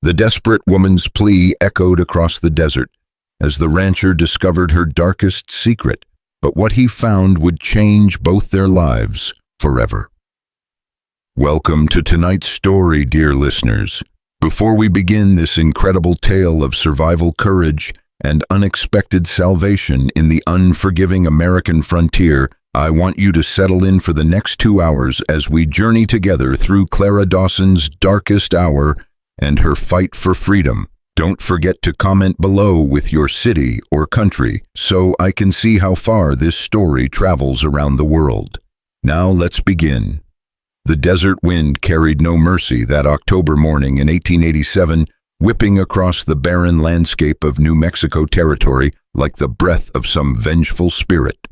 The desperate woman's plea echoed across the desert as the rancher discovered her darkest secret, but what he found would change both their lives forever. Welcome to tonight's story, dear listeners. Before we begin this incredible tale of survival courage and unexpected salvation in the unforgiving American frontier, I want you to settle in for the next 2 hours as we journey together through Clara Dawson's darkest hour and her fight for freedom. Don't forget to comment below with your city or country so I can see how far this story travels around the world. Now let's begin. The desert wind carried no mercy that October morning in 1887, whipping across the barren landscape of New Mexico territory like the breath of some vengeful spirit.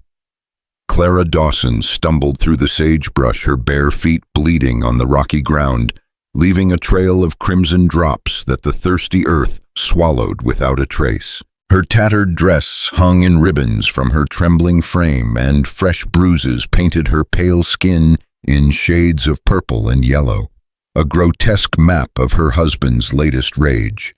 Clara Dawson stumbled through the sagebrush, her bare feet bleeding on the rocky ground, leaving a trail of crimson drops that the thirsty earth swallowed without a trace. Her tattered dress hung in ribbons from her trembling frame, and fresh bruises painted her pale skin in shades of purple and yellow, a grotesque map of her husband's latest rage.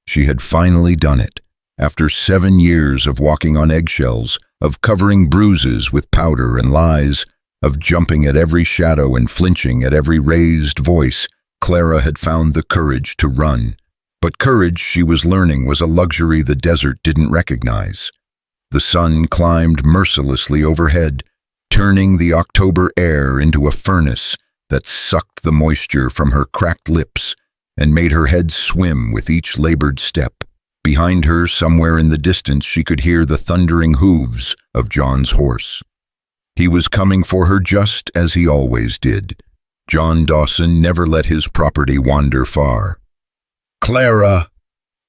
She had finally done it. After 7 years of walking on eggshells, of covering bruises with powder and lies, of jumping at every shadow and flinching at every raised voice, Clara had found the courage to run. But courage, she was learning, was a luxury the desert didn't recognize. The sun climbed mercilessly overhead, turning the October air into a furnace that sucked the moisture from her cracked lips and made her head swim with each labored step. Behind her, somewhere in the distance, she could hear the thundering hooves of John's horse. He was coming for her just as he always did. John Dawson never let his property wander far. "Clara!"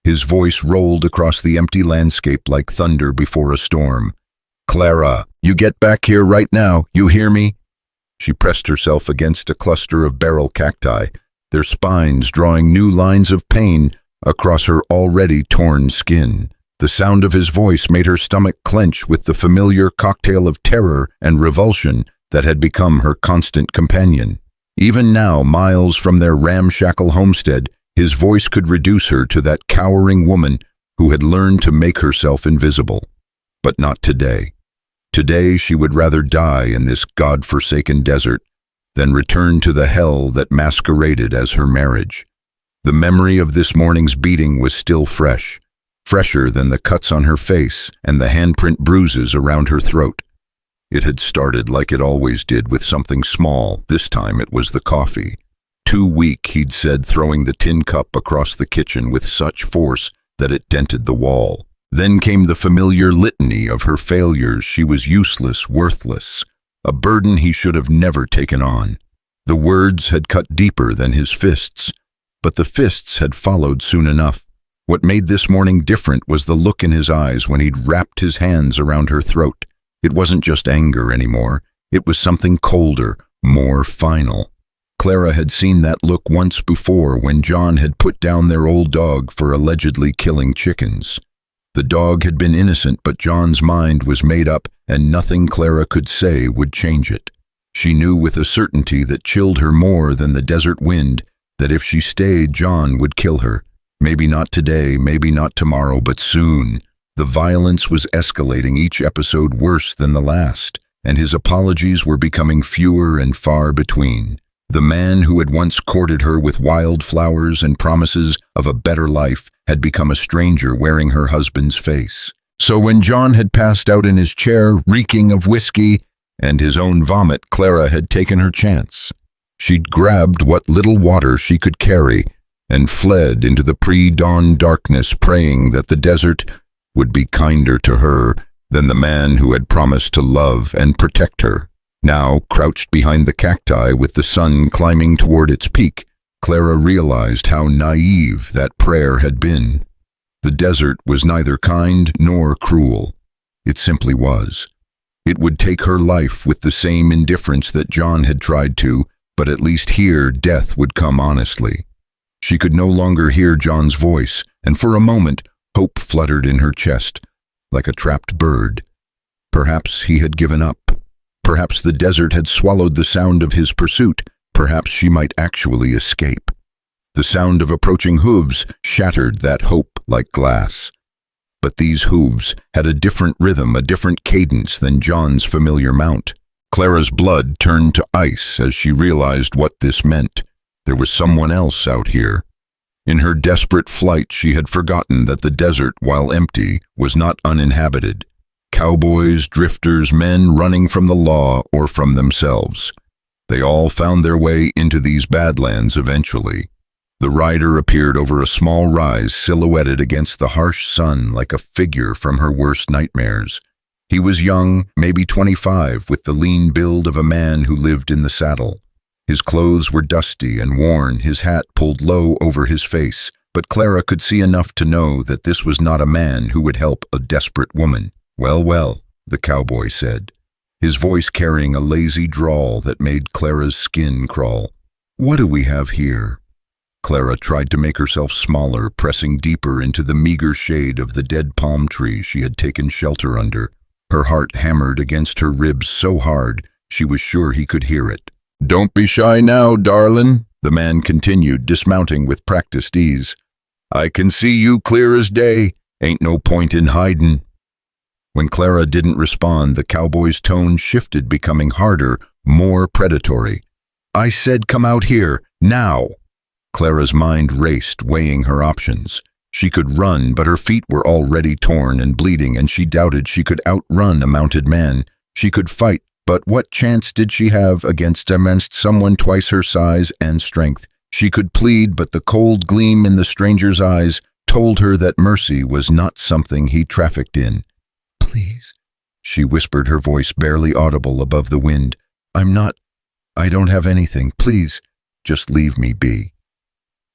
His voice rolled across the empty landscape like thunder before a storm. "Clara, you get back here right now, you hear me?" She pressed herself against a cluster of beryl cacti, their spines drawing new lines of pain across her already torn skin. The sound of his voice made her stomach clench with the familiar cocktail of terror and revulsion that had become her constant companion. Even now, miles from their ramshackle homestead, his voice could reduce her to that cowering woman who had learned to make herself invisible. But not today. Today she would rather die in this God-forsaken desert than return to the hell that masqueraded as her marriage. The memory of this morning's beating was still fresh, fresher than the cuts on her face and the handprint bruises around her throat. It had started like it always did, with something small. This time it was the coffee. Too weak, he'd said, throwing the tin cup across the kitchen with such force that it dented the wall. Then came the familiar litany of her failures. She was useless, worthless, a burden he should have never taken on. The words had cut deeper than his fists, but the fists had followed soon enough. What made this morning different was the look in his eyes when he'd wrapped his hands around her throat. It wasn't just anger anymore. It was something colder, more final. Clara had seen that look once before when John had put down their old dog for allegedly killing chickens. The dog had been innocent, but John's mind was made up, and nothing Clara could say would change it. She knew with a certainty that chilled her more than the desert wind that if she stayed, John would kill her. Maybe not today, maybe not tomorrow, but soon. The violence was escalating, each episode worse than the last, and his apologies were becoming fewer and far between. The man who had once courted her with wildflowers and promises of a better life had become a stranger wearing her husband's face. So when John had passed out in his chair, reeking of whiskey and his own vomit, Clara had taken her chance. She'd grabbed what little water she could carry and fled into the pre-dawn darkness, praying that the desert would be kinder to her than the man who had promised to love and protect her. Now, crouched behind the cacti with the sun climbing toward its peak, Clara realized how naive that prayer had been. The desert was neither kind nor cruel. It simply was. It would take her life with the same indifference that John had tried to, but at least here death would come honestly. She could no longer hear John's voice, and for a moment, hope fluttered in her chest, like a trapped bird. Perhaps he had given up. Perhaps the desert had swallowed the sound of his pursuit. Perhaps she might actually escape. The sound of approaching hooves shattered that hope like glass. But these hooves had a different rhythm, a different cadence than John's familiar mount. Clara's blood turned to ice as she realized what this meant. There was someone else out here. In her desperate flight, she had forgotten that the desert, while empty, was not uninhabited. Cowboys, drifters, men running from the law or from themselves. They all found their way into these badlands eventually. The rider appeared over a small rise silhouetted against the harsh sun like a figure from her worst nightmares. He was young, maybe 25, with the lean build of a man who lived in the saddle. His clothes were dusty and worn, his hat pulled low over his face, but Clara could see enough to know that this was not a man who would help a desperate woman. "Well, well," the cowboy said, his voice carrying a lazy drawl that made Clara's skin crawl. "What do we have here?" Clara tried to make herself smaller, pressing deeper into the meager shade of the dead palm tree she had taken shelter under. Her heart hammered against her ribs so hard she was sure he could hear it. "Don't be shy now, darlin'," the man continued, dismounting with practiced ease. "I can see you clear as day. Ain't no point in hidin'." When Clara didn't respond, the cowboy's tone shifted, becoming harder, more predatory. "I said come out here, now." Clara's mind raced, weighing her options. She could run, but her feet were already torn and bleeding, and she doubted she could outrun a mounted man. She could fight, but what chance did she have against someone twice her size and strength? She could plead, but the cold gleam in the stranger's eyes told her that mercy was not something he trafficked in. "Please," she whispered, her voice barely audible above the wind. I don't have anything. Please, just leave me be."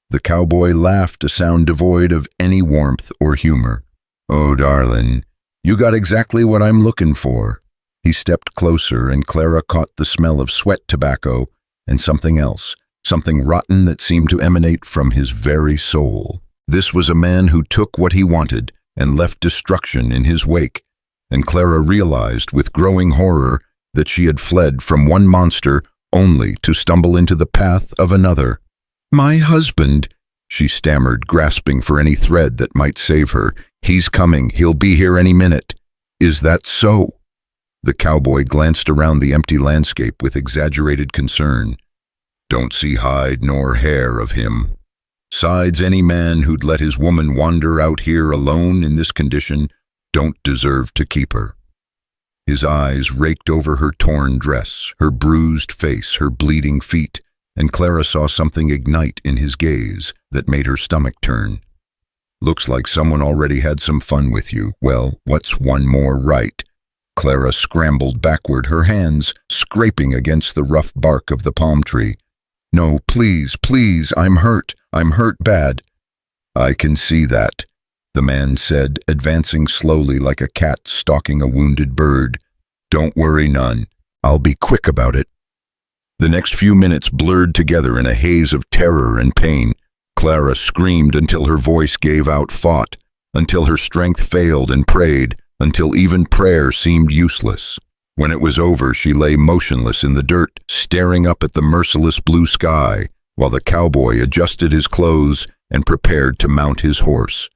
The cowboy laughed, a sound devoid of any warmth or humor. "Oh, darling, you got exactly what I'm looking for." He stepped closer, and Clara caught the smell of sweat tobacco and something else, something rotten that seemed to emanate from his very soul. This was a man who took what he wanted and left destruction in his wake, and Clara realized with growing horror that she had fled from one monster only to stumble into the path of another. "My husband," she stammered, grasping for any thread that might save her. "He's coming. He'll be here any minute." "Is that so?" The cowboy glanced around the empty landscape with exaggerated concern. "Don't see hide nor hair of him. Sides any man who'd let his woman wander out here alone in this condition don't deserve to keep her." His eyes raked over her torn dress, her bruised face, her bleeding feet, and Clara saw something ignite in his gaze that made her stomach turn. "Looks like someone already had some fun with you. Well, what's one more right?" Clara scrambled backward, her hands scraping against the rough bark of the palm tree. "No, please, please, I'm hurt bad." "I can see that," the man said, advancing slowly like a cat stalking a wounded bird. "Don't worry none. I'll be quick about it." The next few minutes blurred together in a haze of terror and pain. Clara screamed until her voice gave out, fought, until her strength failed and prayed, until even prayer seemed useless. When it was over, she lay motionless in the dirt, staring up at the merciless blue sky, while the cowboy adjusted his clothes and prepared to mount his horse.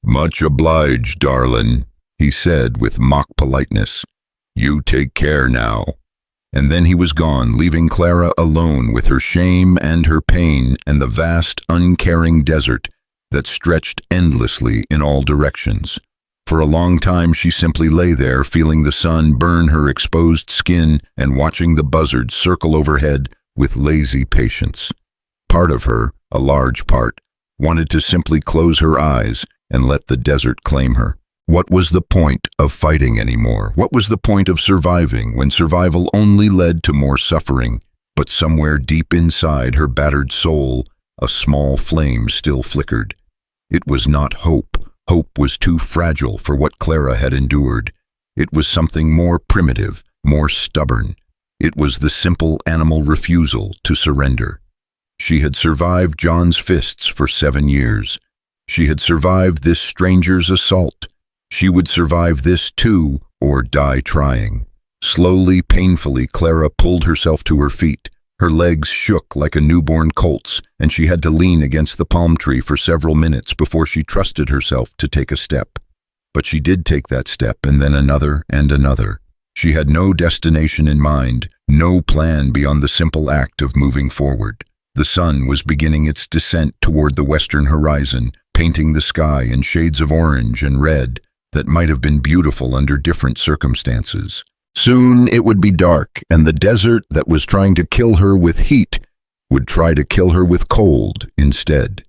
"Much obliged, darlin'," he said with mock politeness. "You take care now." And then he was gone, leaving Clara alone with her shame and her pain and the vast, uncaring desert that stretched endlessly in all directions. For a long time she simply lay there, feeling the sun burn her exposed skin and watching the buzzards circle overhead with lazy patience. Part of her, a large part, wanted to simply close her eyes and let the desert claim her. What was the point of fighting anymore? What was the point of surviving when survival only led to more suffering? But somewhere deep inside her battered soul, a small flame still flickered. It was not hope. Hope was too fragile for what Clara had endured. It was something more primitive, more stubborn. It was the simple animal refusal to surrender. She had survived John's fists for 7 years. She had survived this stranger's assault. She would survive this too, or die trying. Slowly, painfully, Clara pulled herself to her feet, Her legs shook like a newborn colt's, and she had to lean against the palm tree for several minutes before she trusted herself to take a step. But she did take that step, and then another and another. She had no destination in mind, no plan beyond the simple act of moving forward. The sun was beginning its descent toward the western horizon, painting the sky in shades of orange and red that might have been beautiful under different circumstances. Soon it would be dark, and the desert that was trying to kill her with heat would try to kill her with cold instead.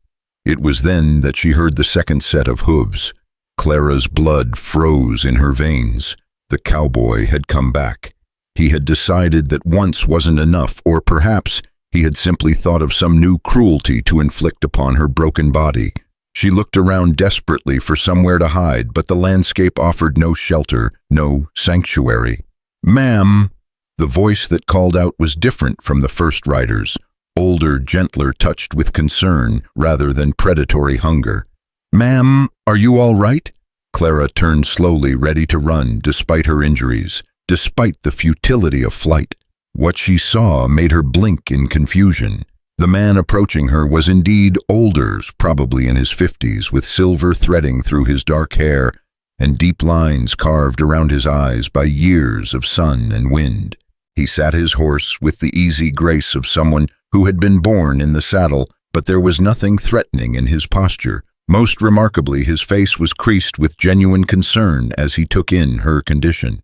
It was then that she heard the second set of hooves. Clara's blood froze in her veins. The cowboy had come back. He had decided that once wasn't enough, or perhaps he had simply thought of some new cruelty to inflict upon her broken body. She looked around desperately for somewhere to hide, but the landscape offered no shelter, no sanctuary. "Ma'am!" The voice that called out was different from the first rider's, older, gentler, touched with concern rather than predatory hunger. "Ma'am, are you all right?" Clara turned slowly, ready to run, despite her injuries, despite the futility of flight. What she saw made her blink in confusion. The man approaching her was indeed older, probably in his 50s, with silver threading through his dark hair and deep lines carved around his eyes by years of sun and wind. He sat his horse with the easy grace of someone who had been born in the saddle, but there was nothing threatening in his posture. Most remarkably, his face was creased with genuine concern as he took in her condition.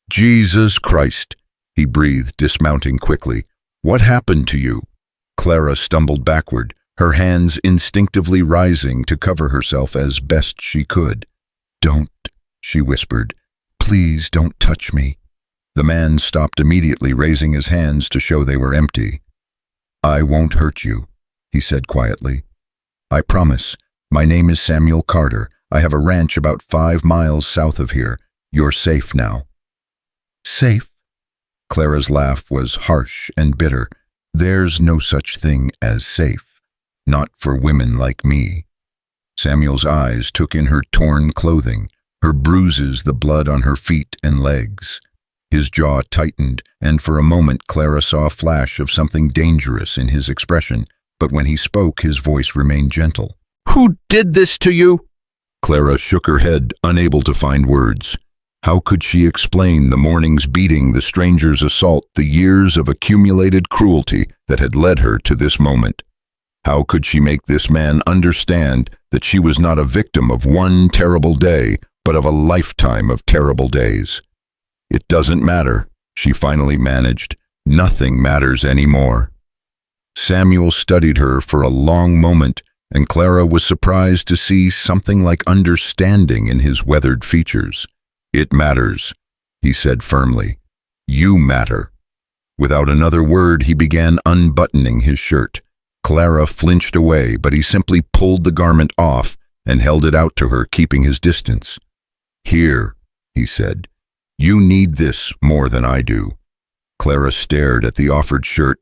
"Jesus Christ," he breathed, dismounting quickly. "What happened to you?" Clara stumbled backward, her hands instinctively rising to cover herself as best she could. "Don't," she whispered. "Please don't touch me." The man stopped immediately, raising his hands to show they were empty. "I won't hurt you," he said quietly. "I promise. My name is Samuel Carter. I have a ranch about 5 miles south of here. You're safe now." "Safe?" Clara's laugh was harsh and bitter. "There's no such thing as safe. Not for women like me." Samuel's eyes took in her torn clothing, her bruises, the blood on her feet and legs. His jaw tightened, and for a moment Clara saw a flash of something dangerous in his expression, but when he spoke, his voice remained gentle. "Who did this to you?" Clara shook her head, unable to find words. How could she explain the morning's beating, the stranger's assault, the years of accumulated cruelty that had led her to this moment? How could she make this man understand that she was not a victim of one terrible day, but of a lifetime of terrible days? "It doesn't matter," she finally managed. "Nothing matters anymore." Samuel studied her for a long moment, and Clara was surprised to see something like understanding in his weathered features. "It matters," he said firmly. "You matter." Without another word, he began unbuttoning his shirt. Clara flinched away, but he simply pulled the garment off and held it out to her, keeping his distance. "Here," he said. "You need this more than I do." Clara stared at the offered shirt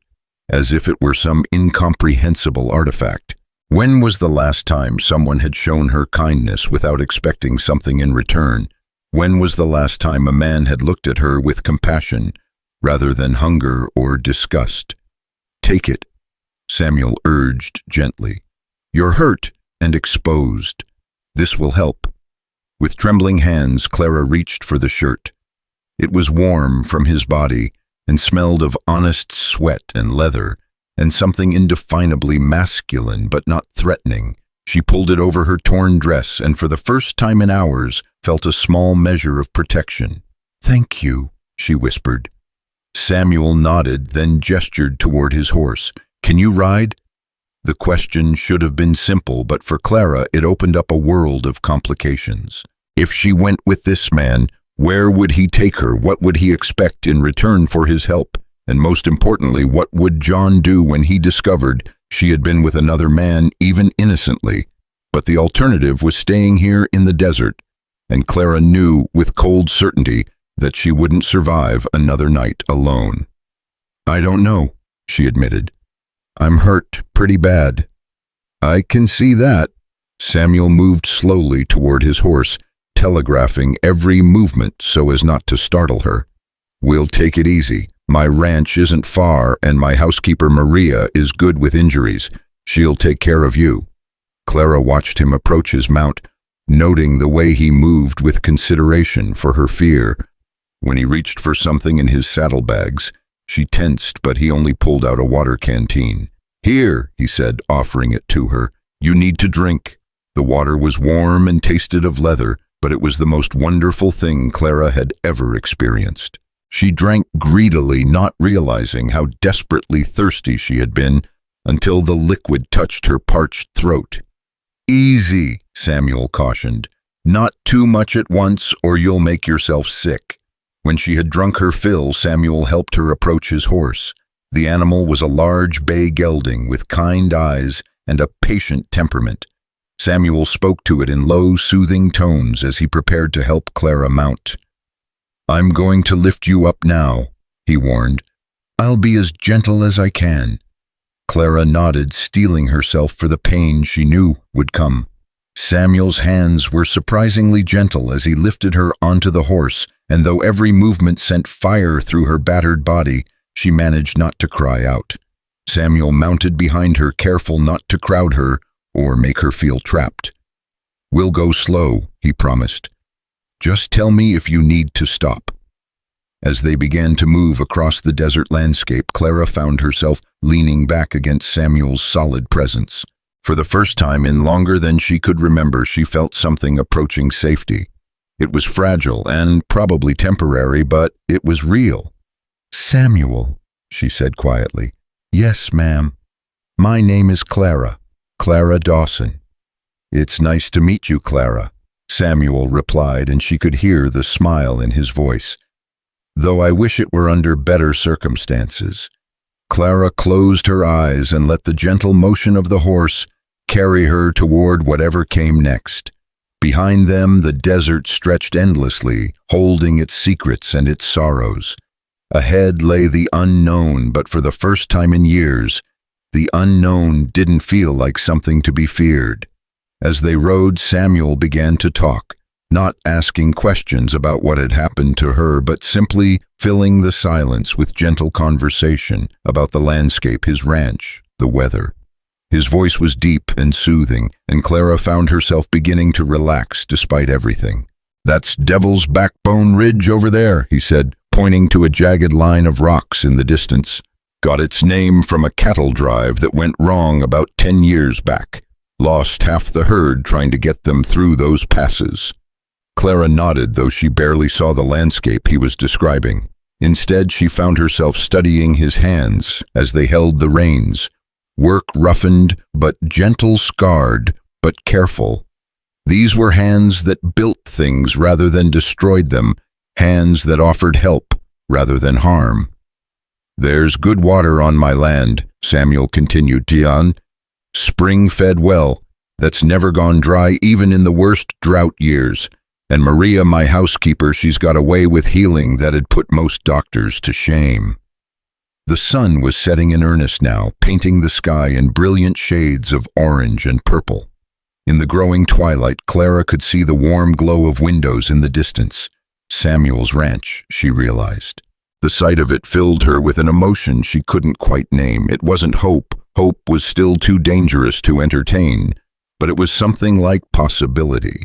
as if it were some incomprehensible artifact. When was the last time someone had shown her kindness without expecting something in return? When was the last time a man had looked at her with compassion rather than hunger or disgust? "Take it," Samuel urged gently. "You're hurt and exposed. This will help." With trembling hands, Clara reached for the shirt. It was warm from his body and smelled of honest sweat and leather and something indefinably masculine but not threatening. She pulled it over her torn dress and for the first time in hours felt a small measure of protection. "Thank you," she whispered. Samuel nodded, then gestured toward his horse. "Can you ride?" The question should have been simple, but for Clara it opened up a world of complications. If she went with this man, where would he take her? What would he expect in return for his help? And most importantly, what would John do when he discovered she had been with another man, even innocently? But the alternative was staying here in the desert, and Clara knew with cold certainty that she wouldn't survive another night alone. "I don't know," she admitted. "I'm hurt pretty bad." "I can see that." Samuel moved slowly toward his horse, telegraphing every movement so as not to startle her. "We'll take it easy. My ranch isn't far, and my housekeeper Maria is good with injuries. She'll take care of you." Clara watched him approach his mount, noting the way he moved with consideration for her fear. When he reached for something in his saddlebags, she tensed, but he only pulled out a water canteen. "Here," he said, offering it to her. "You need to drink." The water was warm and tasted of leather, but it was the most wonderful thing Clara had ever experienced. She drank greedily, not realizing how desperately thirsty she had been, until the liquid touched her parched throat. "Easy," Samuel cautioned. "Not too much at once, or you'll make yourself sick." When she had drunk her fill, Samuel helped her approach his horse. The animal was a large bay gelding with kind eyes and a patient temperament. Samuel spoke to it in low, soothing tones as he prepared to help Clara mount. "I'm going to lift you up now," he warned. "I'll be as gentle as I can." Clara nodded, steeling herself for the pain she knew would come. Samuel's hands were surprisingly gentle as he lifted her onto the horse, and though every movement sent fire through her battered body, she managed not to cry out. Samuel mounted behind her, careful not to crowd her or make her feel trapped. "We'll go slow," he promised. "Just tell me if you need to stop." As they began to move across the desert landscape, Clara found herself leaning back against Samuel's solid presence. For the first time in longer than she could remember, she felt something approaching safety. It was fragile and probably temporary, but it was real. "Samuel," she said quietly. "Yes, ma'am. My name is Clara Dawson." "It's nice to meet you, Clara," Samuel replied, and she could hear the smile in his voice. "Though I wish it were under better circumstances." Clara closed her eyes and let the gentle motion of the horse carry her toward whatever came next. Behind them, the desert stretched endlessly, holding its secrets and its sorrows. Ahead lay the unknown, but for the first time in years, the unknown didn't feel like something to be feared. As they rode, Samuel began to talk, not asking questions about what had happened to her, but simply filling the silence with gentle conversation about the landscape, his ranch, the weather. His voice was deep and soothing, and Clara found herself beginning to relax despite everything. "That's Devil's Backbone Ridge over there," he said, pointing to a jagged line of rocks in the distance. "Got its name from a cattle drive that went wrong about 10 years back. Lost half the herd trying to get them through those passes." Clara nodded, though she barely saw the landscape he was describing. Instead, she found herself studying his hands as they held the reins. Work roughened, but gentle, scarred, but careful. These were hands that built things rather than destroyed them, hands that offered help rather than harm. "There's good water on my land," Samuel continued, "Tian. Spring-fed well, that's never gone dry even in the worst drought years. And Maria, my housekeeper, she's got a way with healing that'd put most doctors to shame." The sun was setting in earnest now, painting the sky in brilliant shades of orange and purple. In the growing twilight, Clara could see the warm glow of windows in the distance. Samuel's ranch, she realized. The sight of it filled her with an emotion she couldn't quite name. It wasn't hope. Hope was still too dangerous to entertain, but it was something like possibility.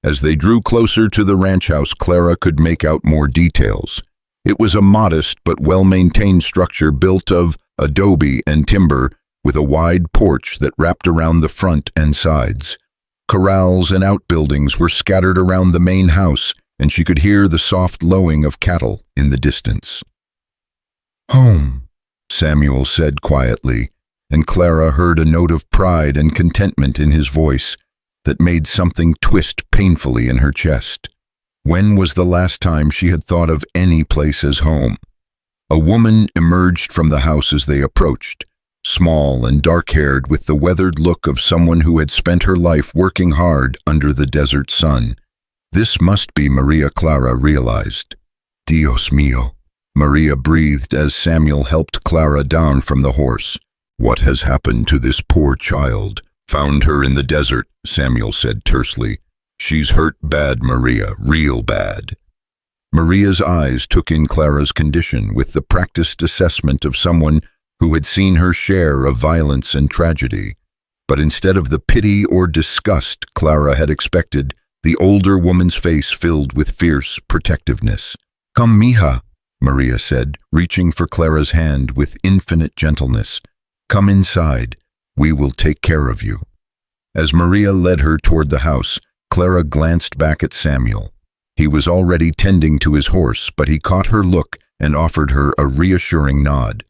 As they drew closer to the ranch house, Clara could make out more details. It was a modest but well-maintained structure built of adobe and timber, with a wide porch that wrapped around the front and sides. Corrals and outbuildings were scattered around the main house, and she could hear the soft lowing of cattle in the distance. "Home," Samuel said quietly, and Clara heard a note of pride and contentment in his voice that made something twist painfully in her chest. When was the last time she had thought of any place as home? A woman emerged from the house as they approached, small and dark-haired, with the weathered look of someone who had spent her life working hard under the desert sun. This must be Maria, Clara realized. "Dios mío," Maria breathed as Samuel helped Clara down from the horse. "What has happened to this poor child?" "Found her in the desert," Samuel said tersely. "She's hurt bad, Maria, real bad." Maria's eyes took in Clara's condition with the practiced assessment of someone who had seen her share of violence and tragedy. But instead of the pity or disgust Clara had expected, the older woman's face filled with fierce protectiveness. "Come, mija," Maria said, reaching for Clara's hand with infinite gentleness. "Come inside. We will take care of you." As Maria led her toward the house, Clara glanced back at Samuel. He was already tending to his horse, but he caught her look and offered her a reassuring nod.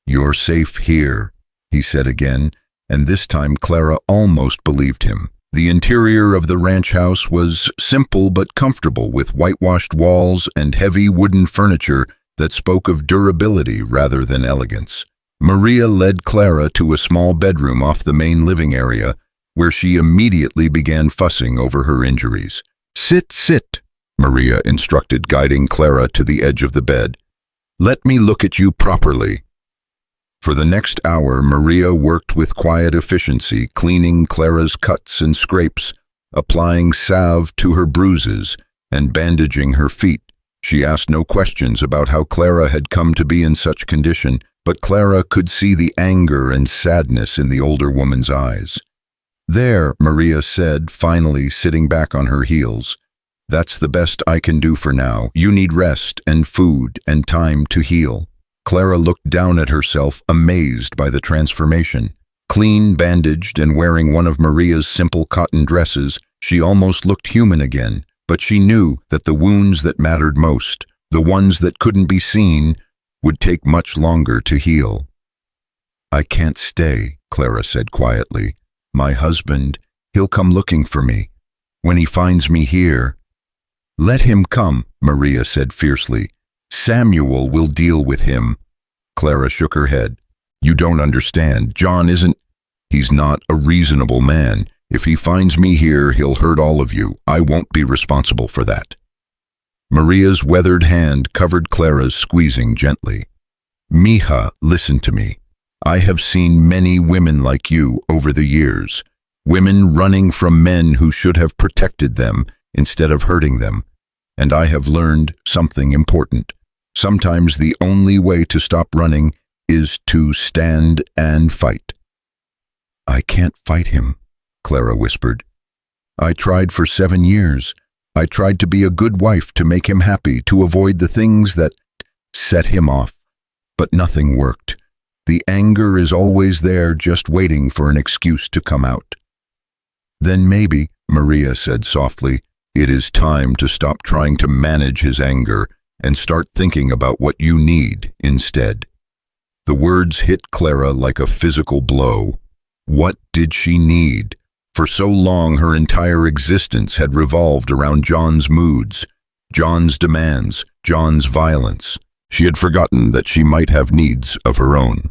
"You're safe here," he said again, and this time Clara almost believed him. The interior of the ranch house was simple but comfortable, with whitewashed walls and heavy wooden furniture that spoke of durability rather than elegance. Maria led Clara to a small bedroom off the main living area, where she immediately began fussing over her injuries. "Sit, sit," Maria instructed, guiding Clara to the edge of the bed. "Let me look at you properly." For the next hour, Maria worked with quiet efficiency, cleaning Clara's cuts and scrapes, applying salve to her bruises, and bandaging her feet. She asked no questions about how Clara had come to be in such condition, but Clara could see the anger and sadness in the older woman's eyes. "There," Maria said, finally sitting back on her heels. "That's the best I can do for now. You need rest and food and time to heal." Clara looked down at herself, amazed by the transformation. Clean, bandaged, and wearing one of Maria's simple cotton dresses, she almost looked human again, but she knew that the wounds that mattered most, the ones that couldn't be seen, would take much longer to heal. "I can't stay," Clara said quietly. "My husband, he'll come looking for me. When he finds me here—" "Let him come," Maria said fiercely. "Samuel will deal with him." Clara shook her head. "You don't understand. John isn't— He's not a reasonable man. If he finds me here, he'll hurt all of you. I won't be responsible for that." Maria's weathered hand covered Clara's, squeezing gently. "Mija, listen to me. I have seen many women like you over the years. Women running from men who should have protected them instead of hurting them. And I have learned something important. Sometimes the only way to stop running is to stand and fight." "I can't fight him," Clara whispered. "I tried for 7 years. I tried to be a good wife, to make him happy, to avoid the things that set him off. But nothing worked. The anger is always there, just waiting for an excuse to come out." "Then maybe," Maria said softly, "it is time to stop trying to manage his anger and start thinking about what you need instead." The words hit Clara like a physical blow. What did she need? For so long, her entire existence had revolved around John's moods, John's demands, John's violence. She had forgotten that she might have needs of her own.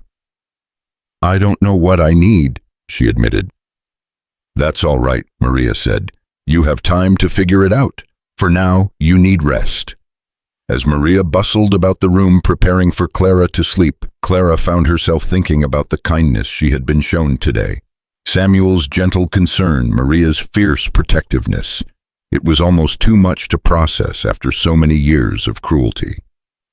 "I don't know what I need," she admitted. "That's all right," Maria said. "You have time to figure it out. For now, you need rest." As Maria bustled about the room preparing for Clara to sleep, Clara found herself thinking about the kindness she had been shown today. Samuel's gentle concern, Maria's fierce protectiveness. It was almost too much to process after so many years of cruelty.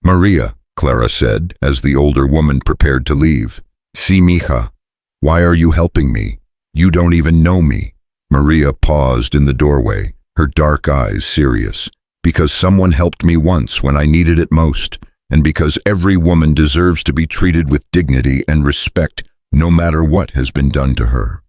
"Maria," Clara said, as the older woman prepared to leave. "Si, mija. Why are you helping me? You don't even know me." Maria paused in the doorway, her dark eyes serious. "Because someone helped me once when I needed it most, and because every woman deserves to be treated with dignity and respect, no matter what has been done to her."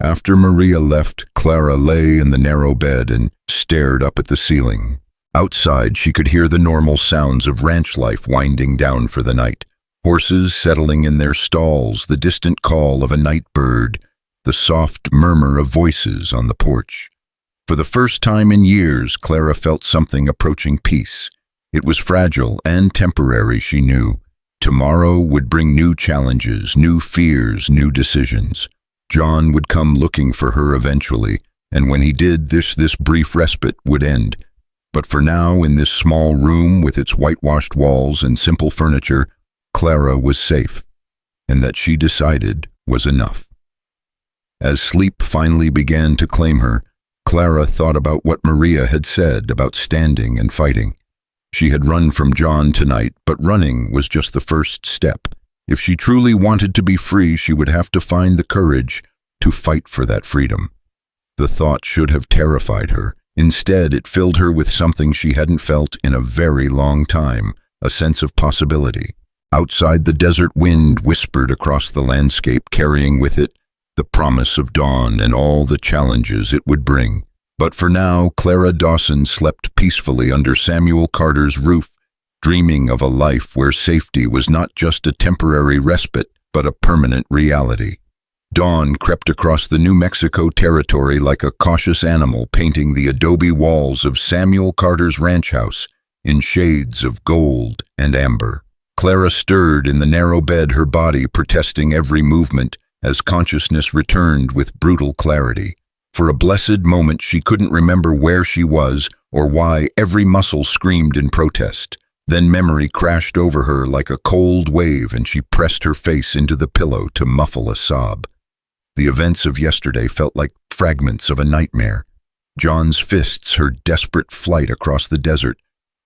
After Maria left, Clara lay in the narrow bed and stared up at the ceiling. Outside, she could hear the normal sounds of ranch life winding down for the night. Horses settling in their stalls, the distant call of a night bird, the soft murmur of voices on the porch. For the first time in years, Clara felt something approaching peace. It was fragile and temporary, she knew. Tomorrow would bring new challenges, new fears, new decisions. John would come looking for her eventually, and when he did, this brief respite would end. But for now, in this small room with its whitewashed walls and simple furniture, Clara was safe, and that she decided was enough. As sleep finally began to claim her, Clara thought about what Maria had said about standing and fighting. She had run from John tonight, but running was just the first step. If she truly wanted to be free, she would have to find the courage to fight for that freedom. The thought should have terrified her. Instead, it filled her with something she hadn't felt in a very long time, a sense of possibility. Outside, the desert wind whispered across the landscape, carrying with it the promise of dawn and all the challenges it would bring. But for now, Clara Dawson slept peacefully under Samuel Carter's roof, dreaming of a life where safety was not just a temporary respite, but a permanent reality. Dawn crept across the New Mexico territory like a cautious animal, painting the adobe walls of Samuel Carter's ranch house in shades of gold and amber. Clara stirred in the narrow bed, her body protesting every movement as consciousness returned with brutal clarity. For a blessed moment, she couldn't remember where she was or why. Every muscle screamed in protest. Then memory crashed over her like a cold wave, and she pressed her face into the pillow to muffle a sob. The events of yesterday felt like fragments of a nightmare. John's fists, her desperate flight across the desert,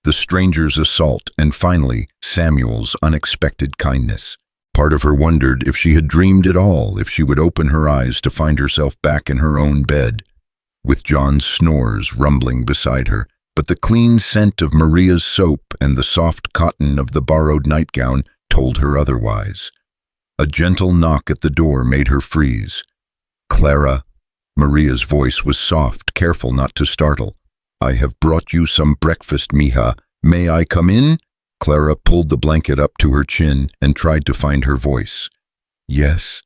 the stranger's assault, and finally, Samuel's unexpected kindness. Part of her wondered if she had dreamed it all, if she would open her eyes to find herself back in her own bed, with John's snores rumbling beside her. But the clean scent of Maria's soap and the soft cotton of the borrowed nightgown told her otherwise. A gentle knock at the door made her freeze. "Clara." Maria's voice was soft, careful not to startle. "I have brought you some breakfast, mija. May I come in?" Clara pulled the blanket up to her chin and tried to find her voice. "Yes."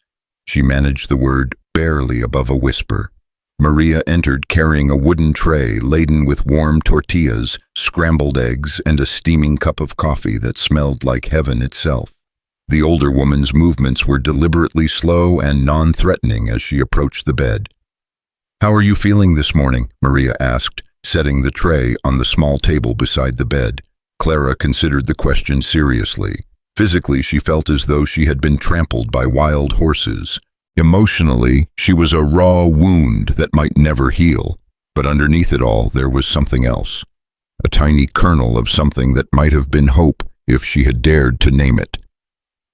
She managed the word barely above a whisper. Maria entered carrying a wooden tray laden with warm tortillas, scrambled eggs, and a steaming cup of coffee that smelled like heaven itself. The older woman's movements were deliberately slow and non-threatening as she approached the bed. "How are you feeling this morning?" Maria asked, setting the tray on the small table beside the bed. Clara considered the question seriously. Physically, she felt as though she had been trampled by wild horses. Emotionally, she was a raw wound that might never heal. But underneath it all, there was something else. A tiny kernel of something that might have been hope if she had dared to name it.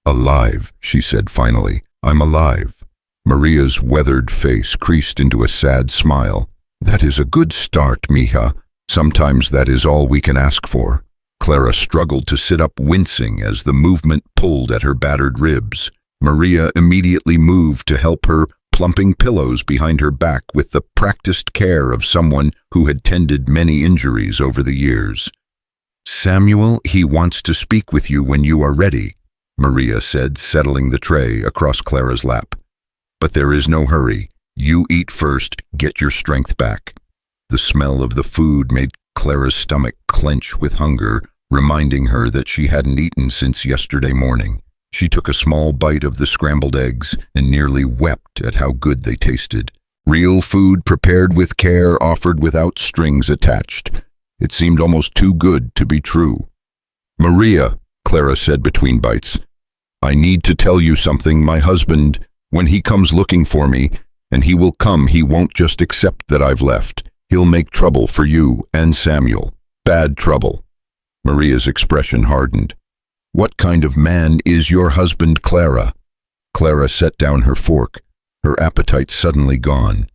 "Alive," she said finally. "I'm alive." Maria's weathered face creased into a sad smile. "That is a good start, mija. Sometimes that is all we can ask for." Clara struggled to sit up, wincing as the movement pulled at her battered ribs. Maria immediately moved to help her, plumping pillows behind her back with the practiced care of someone who had tended many injuries over the years. "Samuel, he wants to speak with you when you are ready," Maria said, settling the tray across Clara's lap. "But there is no hurry. You eat first, get your strength back." The smell of the food made Clara's stomach clench with hunger, reminding her that she hadn't eaten since yesterday morning. She took a small bite of the scrambled eggs and nearly wept at how good they tasted. Real food prepared with care, offered without strings attached. It seemed almost too good to be true. "Maria," Clara said between bites, "I need to tell you something. My husband, when he comes looking for me, and he will come, he won't just accept that I've left. He'll make trouble for you and Samuel. Bad trouble." Maria's expression hardened. "What kind of man is your husband, Clara?" Clara set down her fork, her appetite suddenly gone.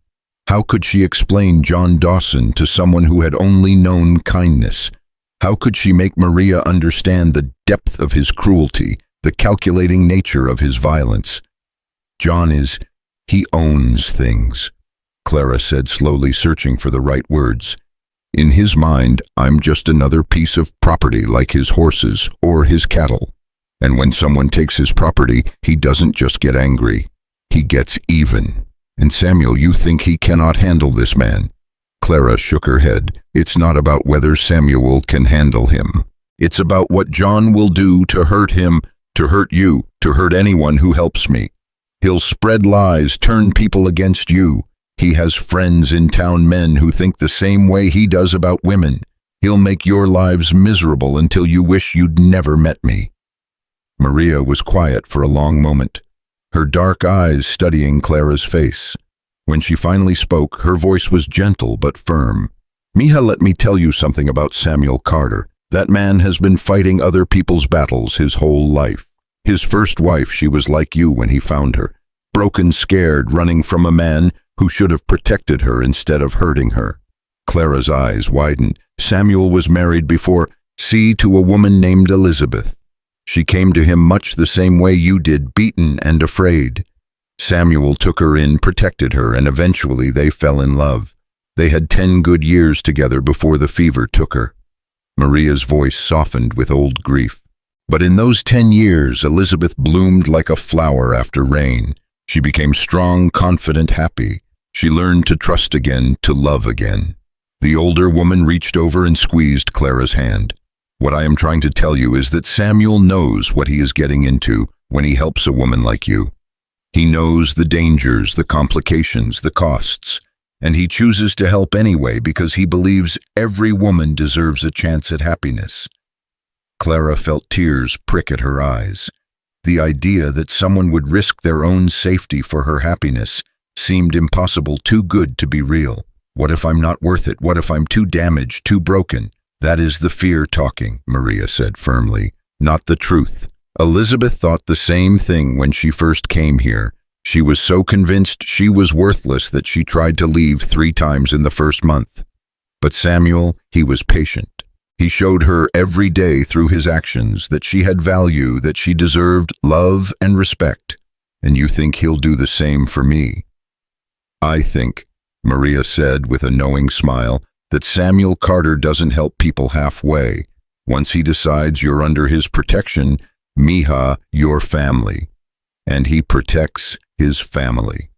How could she explain John Dawson to someone who had only known kindness? How could she make Maria understand the depth of his cruelty, the calculating nature of his violence? He owns things," Clara said slowly, searching for the right words. "In his mind, I'm just another piece of property like his horses or his cattle. And when someone takes his property, he doesn't just get angry. He gets even. And Samuel, you think he cannot handle this man?" Clara shook her head. "It's not about whether Samuel can handle him. It's about what John will do to hurt him, to hurt you, to hurt anyone who helps me. He'll spread lies, turn people against you. He has friends in town, men who think the same way he does about women. He'll make your lives miserable until you wish you'd never met me." Maria was quiet for a long moment, her dark eyes studying Clara's face. When she finally spoke, her voice was gentle but firm. "Mija, let me tell you something about Samuel Carter. That man has been fighting other people's battles his whole life. His first wife, she was like you when he found her, broken, scared, running from a man who should have protected her instead of hurting her. Clara's eyes widened. Samuel was married before, to a woman named Elizabeth. She came to him much the same way you did, beaten and afraid. Samuel took her in, protected her, and eventually they fell in love. They had 10 good years together before the fever took her. Maria's voice softened with old grief. But in those 10 years, Elizabeth bloomed like a flower after rain. She became strong, confident, happy. She learned to trust again, to love again. The older woman reached over and squeezed Clara's hand. What I am trying to tell you is that Samuel knows what he is getting into when he helps a woman like you. He knows the dangers, the complications, the costs, and he chooses to help anyway because he believes every woman deserves a chance at happiness. Clara felt tears prick at her eyes. The idea that someone would risk their own safety for her happiness seemed impossible, too good to be real. What if I'm not worth it? What if I'm too damaged, too broken? That is the fear talking, Maria said firmly, not the truth. Elizabeth thought the same thing when she first came here. She was so convinced she was worthless that she tried to leave 3 times in the first month. But Samuel, he was patient. He showed her every day through his actions that she had value, that she deserved love and respect. And you think he'll do the same for me? I think, Maria said with a knowing smile, that Samuel Carter doesn't help people halfway. Once he decides you're under his protection, mija, your family. And he protects his family.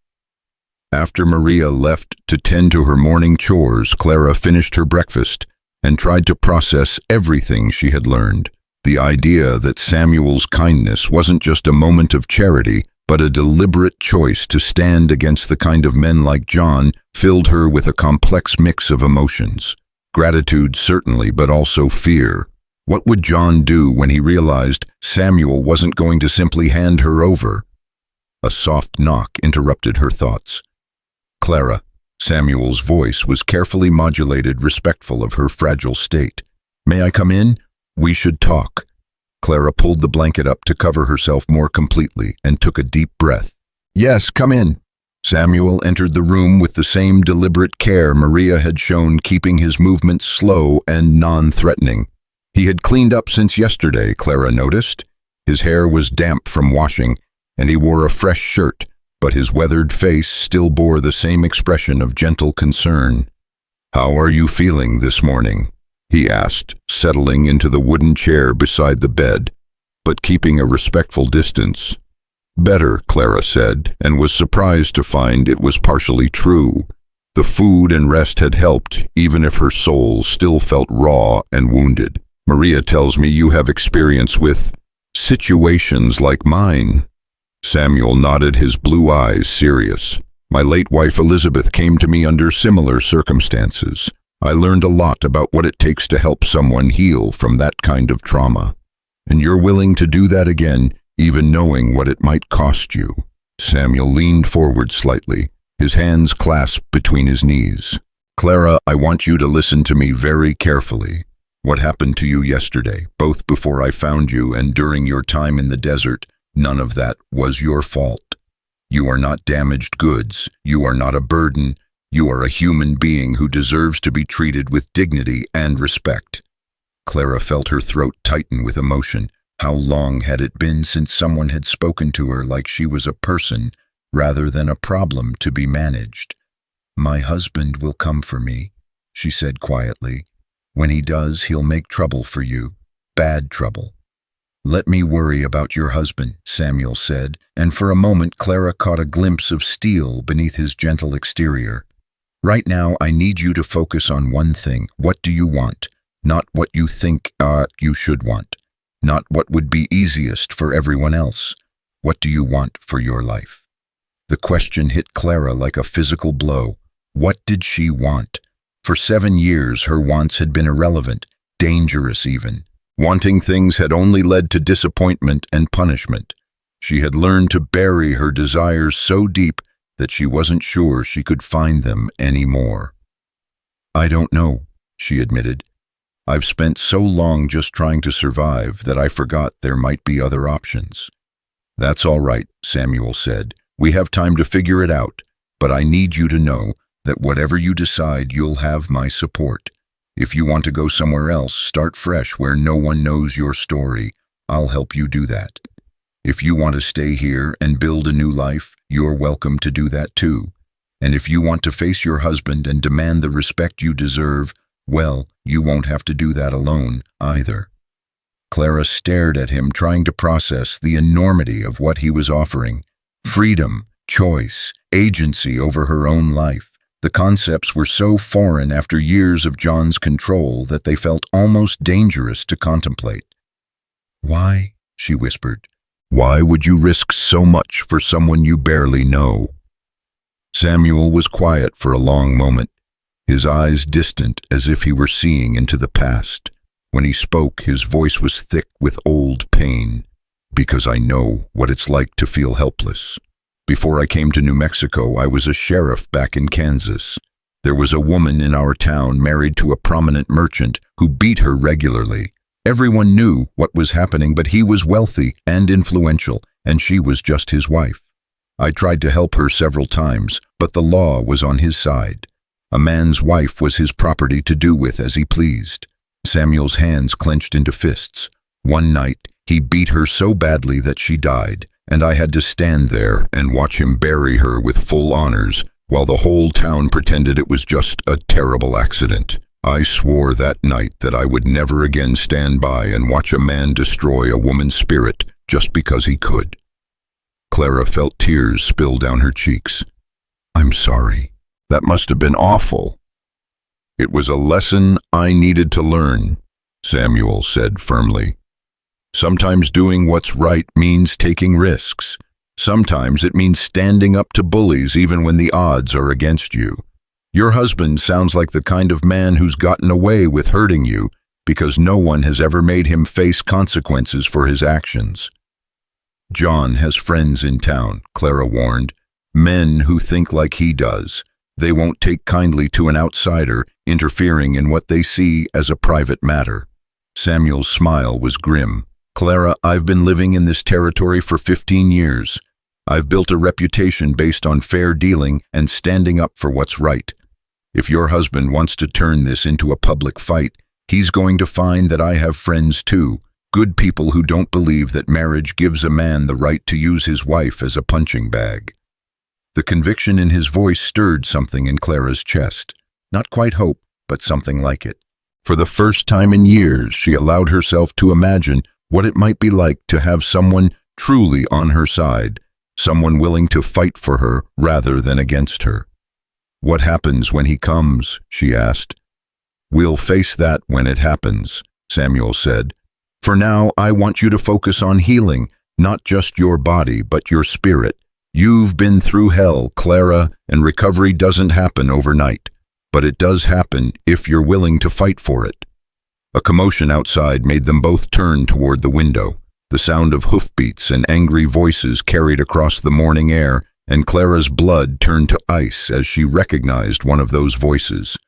After Maria left to tend to her morning chores, Clara finished her breakfast and tried to process everything she had learned. The idea that Samuel's kindness wasn't just a moment of charity, but a deliberate choice to stand against the kind of men like John filled her with a complex mix of emotions. Gratitude, certainly, but also fear. What would John do when he realized Samuel wasn't going to simply hand her over? A soft knock interrupted her thoughts. Clara. Samuel's voice was carefully modulated, respectful of her fragile state. May I come in? We should talk. Clara pulled the blanket up to cover herself more completely and took a deep breath. Yes, come in. Samuel entered the room with the same deliberate care Maria had shown, keeping his movements slow and non-threatening. He had cleaned up since yesterday, Clara noticed. His hair was damp from washing, and he wore a fresh shirt, but his weathered face still bore the same expression of gentle concern. How are you feeling this morning? He asked, settling into the wooden chair beside the bed, but keeping a respectful distance. Better, Clara said, and was surprised to find it was partially true. The food and rest had helped, even if her soul still felt raw and wounded. Maria tells me you have experience with situations like mine. Samuel nodded, his blue eyes serious. My late wife Elizabeth came to me under similar circumstances. I learned a lot about what it takes to help someone heal from that kind of trauma. And you're willing to do that again, even knowing what it might cost you. Samuel leaned forward slightly, his hands clasped between his knees. Clara, I want you to listen to me very carefully. What happened to you yesterday, both before I found you and during your time in the desert, none of that was your fault. You are not damaged goods. You are not a burden. You are a human being who deserves to be treated with dignity and respect. Clara felt her throat tighten with emotion. How long had it been since someone had spoken to her like she was a person rather than a problem to be managed? My husband will come for me, she said quietly. When he does, he'll make trouble for you. Bad trouble. Let me worry about your husband, Samuel said, and for a moment Clara caught a glimpse of steel beneath his gentle exterior. Right now, I need you to focus on one thing. What do you want? Not what you think you should want. Not what would be easiest for everyone else. What do you want for your life? The question hit Clara like a physical blow. What did she want? For 7 years, her wants had been irrelevant, dangerous even. Wanting things had only led to disappointment and punishment. She had learned to bury her desires so deep that she wasn't sure she could find them anymore. I don't know, she admitted. I've spent so long just trying to survive that I forgot there might be other options." "That's all right," Samuel said. "We have time to figure it out, but I need you to know that whatever you decide, you'll have my support. If you want to go somewhere else, start fresh where no one knows your story, I'll help you do that. If you want to stay here and build a new life, you're welcome to do that too. And if you want to face your husband and demand the respect you deserve, well, you won't have to do that alone either." Clara stared at him, trying to process the enormity of what he was offering. Freedom, choice, agency over her own life. The concepts were so foreign after years of John's control that they felt almost dangerous to contemplate. "Why?" she whispered. "Why would you risk so much for someone you barely know?" Samuel was quiet for a long moment, his eyes distant as if he were seeing into the past. When he spoke, his voice was thick with old pain. "Because I know what it's like to feel helpless. Before I came to New Mexico, I was a sheriff back in Kansas. There was a woman in our town married to a prominent merchant who beat her regularly. Everyone knew what was happening, but he was wealthy and influential, and she was just his wife. I tried to help her several times, but the law was on his side. A man's wife was his property to do with as he pleased." Samuel's hands clenched into fists. "One night, he beat her so badly that she died, and I had to stand there and watch him bury her with full honors, while the whole town pretended it was just a terrible accident. I swore that night that I would never again stand by and watch a man destroy a woman's spirit just because he could." Clara felt tears spill down her cheeks. "I'm sorry. That must have been awful." "It was a lesson I needed to learn," Samuel said firmly. "Sometimes doing what's right means taking risks. Sometimes it means standing up to bullies even when the odds are against you. Your husband sounds like the kind of man who's gotten away with hurting you because no one has ever made him face consequences for his actions." "John has friends in town," Clara warned. "Men who think like he does. They won't take kindly to an outsider interfering in what they see as a private matter." Samuel's smile was grim. "Clara, I've been living in this territory for 15 years. I've built a reputation based on fair dealing and standing up for what's right. If your husband wants to turn this into a public fight, he's going to find that I have friends too, good people who don't believe that marriage gives a man the right to use his wife as a punching bag." The conviction in his voice stirred something in Clara's chest. Not quite hope, but something like it. For the first time in years, she allowed herself to imagine what it might be like to have someone truly on her side, someone willing to fight for her rather than against her. "What happens when he comes?" she asked. "We'll face that when it happens," Samuel said. "For now, I want you to focus on healing, not just your body, but your spirit. You've been through hell, Clara, and recovery doesn't happen overnight, but it does happen if you're willing to fight for it." A commotion outside made them both turn toward the window. The sound of hoofbeats and angry voices carried across the morning air, and Clara's blood turned to ice as she recognized one of those voices.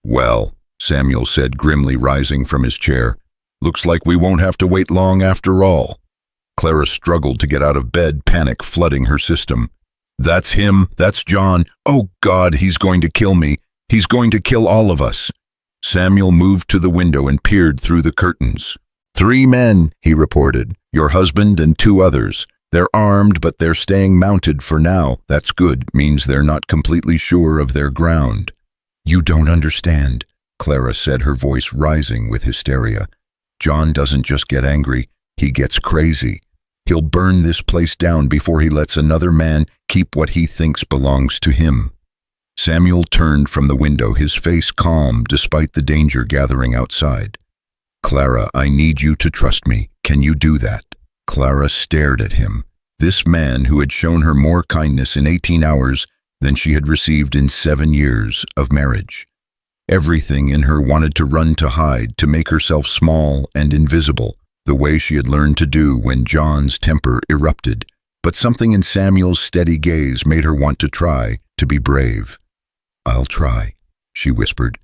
"Well," Samuel said grimly, rising from his chair, "looks like we won't have to wait long after all." Clara struggled to get out of bed, panic flooding her system. "That's him. That's John. Oh God, he's going to kill me. He's going to kill all of us." Samuel moved to the window and peered through the curtains. "3 men, he reported. "Your husband and 2 others. They're armed, but they're staying mounted for now. That's good. Means they're not completely sure of their ground." "You don't understand," Clara said, her voice rising with hysteria. "John doesn't just get angry. He gets crazy. He'll burn this place down before he lets another man keep what he thinks belongs to him." Samuel turned from the window, his face calm despite the danger gathering outside. "Clara, I need you to trust me. Can you do that?" Clara stared at him. This man who had shown her more kindness in 18 hours than she had received in 7 years of marriage. Everything in her wanted to run to hide, to make herself small and invisible, the way she had learned to do when John's temper erupted. But something in Samuel's steady gaze made her want to try to be brave. "I'll try," she whispered.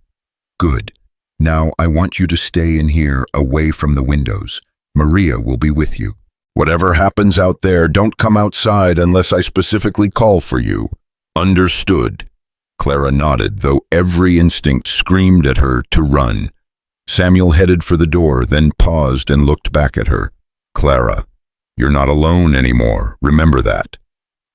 "Good. Now I want you to stay in here, away from the windows. Maria will be with you. Whatever happens out there, don't come outside unless I specifically call for you. Understood. Clara nodded, though every instinct screamed at her to run. Samuel headed for the door, then paused and looked back at her. Clara, you're not alone anymore. Remember that.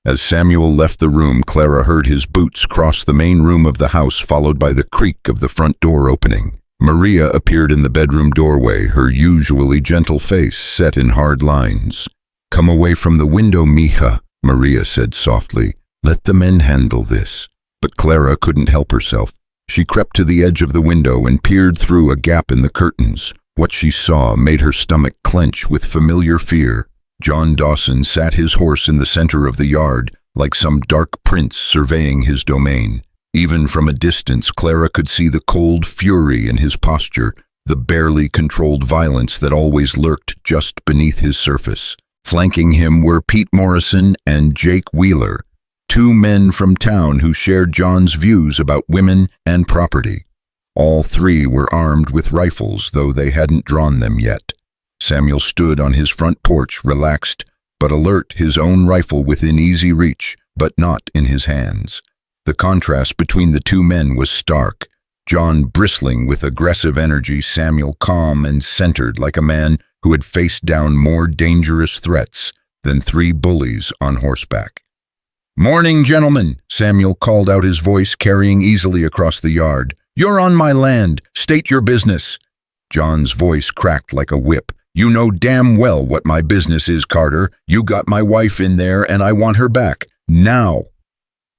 As Samuel left the room, Clara heard his boots cross the main room of the house, followed by the creak of the front door opening. Maria appeared in the bedroom doorway, her usually gentle face set in hard lines. Come away from the window, mija, Maria said softly. Let the men handle this. But Clara couldn't help herself. She crept to the edge of the window and peered through a gap in the curtains. What she saw made her stomach clench with familiar fear. John Dawson sat his horse in the center of the yard, like some dark prince surveying his domain. Even from a distance, Clara could see the cold fury in his posture, the barely controlled violence that always lurked just beneath his surface. Flanking him were Pete Morrison and Jake Wheeler, two men from town who shared John's views about women and property. All three were armed with rifles, though they hadn't drawn them yet. Samuel stood on his front porch, relaxed but alert, his own rifle within easy reach, but not in his hands. The contrast between the two men was stark. John bristling with aggressive energy, Samuel calm and centered, like a man who had faced down more dangerous threats than three bullies on horseback. "Morning, gentlemen," Samuel called out, his voice carrying easily across the yard. "You're on my land. State your business." John's voice cracked like a whip. "You know damn well what my business is, Carter. You got my wife in there and I want her back. Now."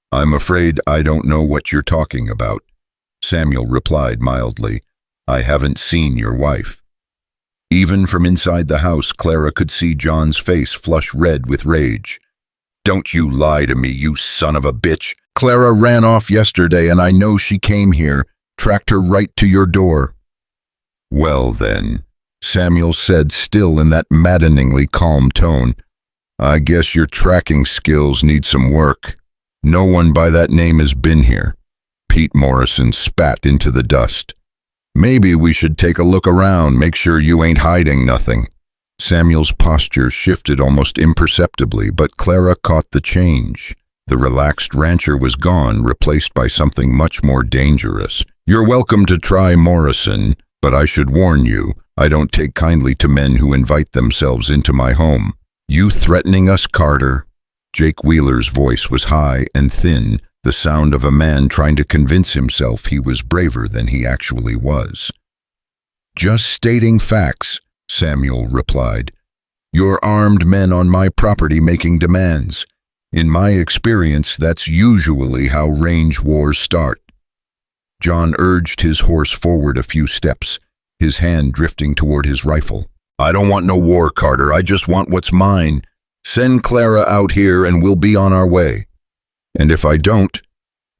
"I'm afraid I don't know what you're talking about," Samuel replied mildly. "I haven't seen your wife." Even from inside the house, Clara could see John's face flush red with rage. "Don't you lie to me, you son of a bitch. Clara ran off yesterday and I know she came here, tracked her right to your door." "Well then," Samuel said, still in that maddeningly calm tone, "I guess your tracking skills need some work. No one by that name has been here." Pete Morrison spat into the dust. "Maybe we should take a look around, make sure you ain't hiding nothing." Samuel's posture shifted almost imperceptibly, but Clara caught the change. The relaxed rancher was gone, replaced by something much more dangerous. "You're welcome to try, Morrison, but I should warn you, I don't take kindly to men who invite themselves into my home." "You threatening us, Carter?" Jake Wheeler's voice was high and thin, the sound of a man trying to convince himself he was braver than he actually was. "Just stating facts," Samuel replied. "You're armed men on my property making demands. In my experience, that's usually how range wars start." John urged his horse forward a few steps, his hand drifting toward his rifle. "I don't want no war, Carter. I just want what's mine. Send Clara out here and we'll be on our way." "And if I don't?"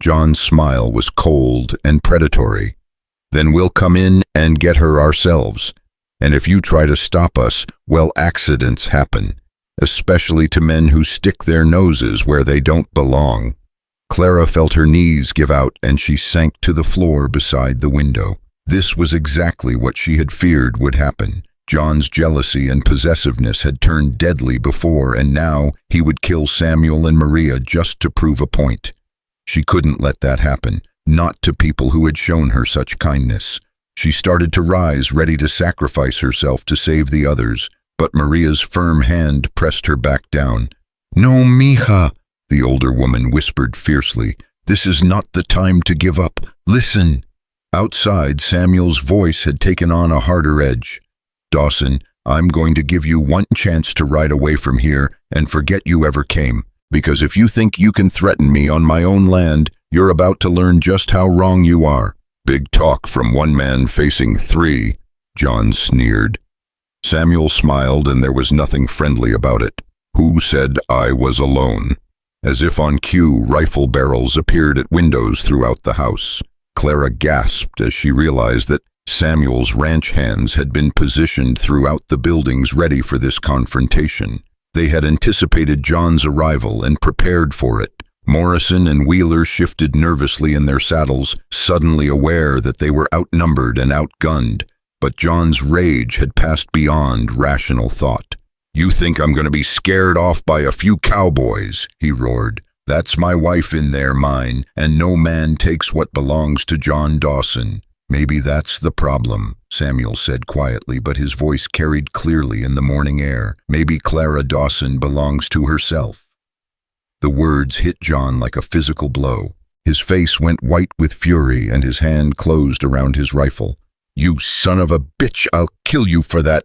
John's smile was cold and predatory. "Then we'll come in and get her ourselves. And if you try to stop us, well, accidents happen, especially to men who stick their noses where they don't belong." Clara felt her knees give out and she sank to the floor beside the window. This was exactly what she had feared would happen. John's jealousy and possessiveness had turned deadly before, and now he would kill Samuel and Maria just to prove a point. She couldn't let that happen, not to people who had shown her such kindness. She started to rise, ready to sacrifice herself to save the others, but Maria's firm hand pressed her back down. "No, mija," the older woman whispered fiercely. "This is not the time to give up. Listen." Outside, Samuel's voice had taken on a harder edge. "Dawson, I'm going to give you one chance to ride away from here and forget you ever came, because if you think you can threaten me on my own land, you're about to learn just how wrong you are." "Big talk from one man facing three," John sneered. Samuel smiled, and there was nothing friendly about it. "Who said I was alone?" As if on cue, rifle barrels appeared at windows throughout the house. Clara gasped as she realized that Samuel's ranch hands had been positioned throughout the buildings ready for this confrontation. They had anticipated John's arrival and prepared for it, Morrison and Wheeler shifted nervously in their saddles, suddenly aware that they were outnumbered and outgunned. But John's rage had passed beyond rational thought. "You think I'm going to be scared off by a few cowboys?" he roared. "That's my wife in there, mine, and no man takes what belongs to John Dawson." "Maybe that's the problem," Samuel said quietly, but his voice carried clearly in the morning air. "Maybe Clara Dawson belongs to herself." The words hit John like a physical blow. His face went white with fury and his hand closed around his rifle. "You son of a bitch, I'll kill you for that."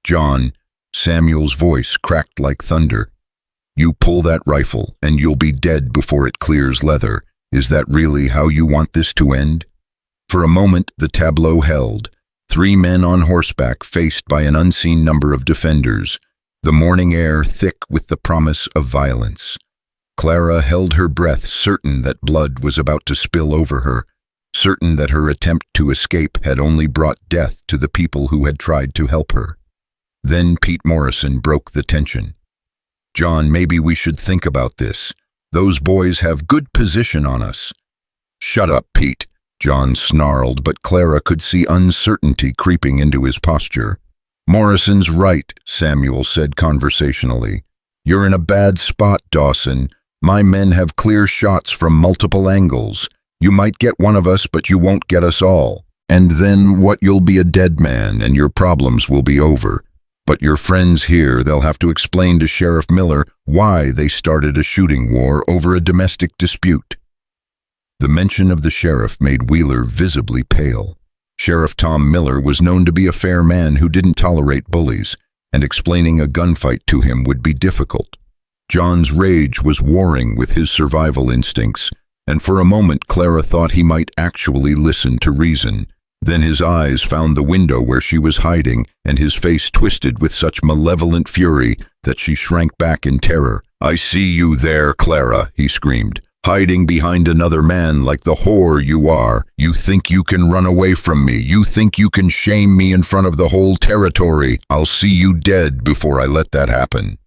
"John," Samuel's voice cracked like thunder. "You pull that rifle and you'll be dead before it clears leather. Is that really how you want this to end?" For a moment the tableau held. 3 men on horseback faced by an unseen number of defenders, the morning air thick with the promise of violence. Clara held her breath, certain that blood was about to spill over her, certain that her attempt to escape had only brought death to the people who had tried to help her. Then Pete Morrison broke the tension. "John, maybe we should think about this. Those boys have good position on us." "Shut up, Pete," John snarled, but Clara could see uncertainty creeping into his posture. "Morrison's right," Samuel said conversationally. "You're in a bad spot, Dawson. My men have clear shots from multiple angles. You might get one of us, but you won't get us all. And then what, you'll be a dead man and your problems will be over. But your friends here, they'll have to explain to Sheriff Miller why they started a shooting war over a domestic dispute." The mention of the sheriff made Wheeler visibly pale. Sheriff Tom Miller was known to be a fair man who didn't tolerate bullies, and explaining a gunfight to him would be difficult. John's rage was warring with his survival instincts, and for a moment Clara thought he might actually listen to reason. Then his eyes found the window where she was hiding, and his face twisted with such malevolent fury that she shrank back in terror. "I see you there, Clara," he screamed, "hiding behind another man like the whore you are. You think you can run away from me. You think you can shame me in front of the whole territory. I'll see you dead before I let that happen."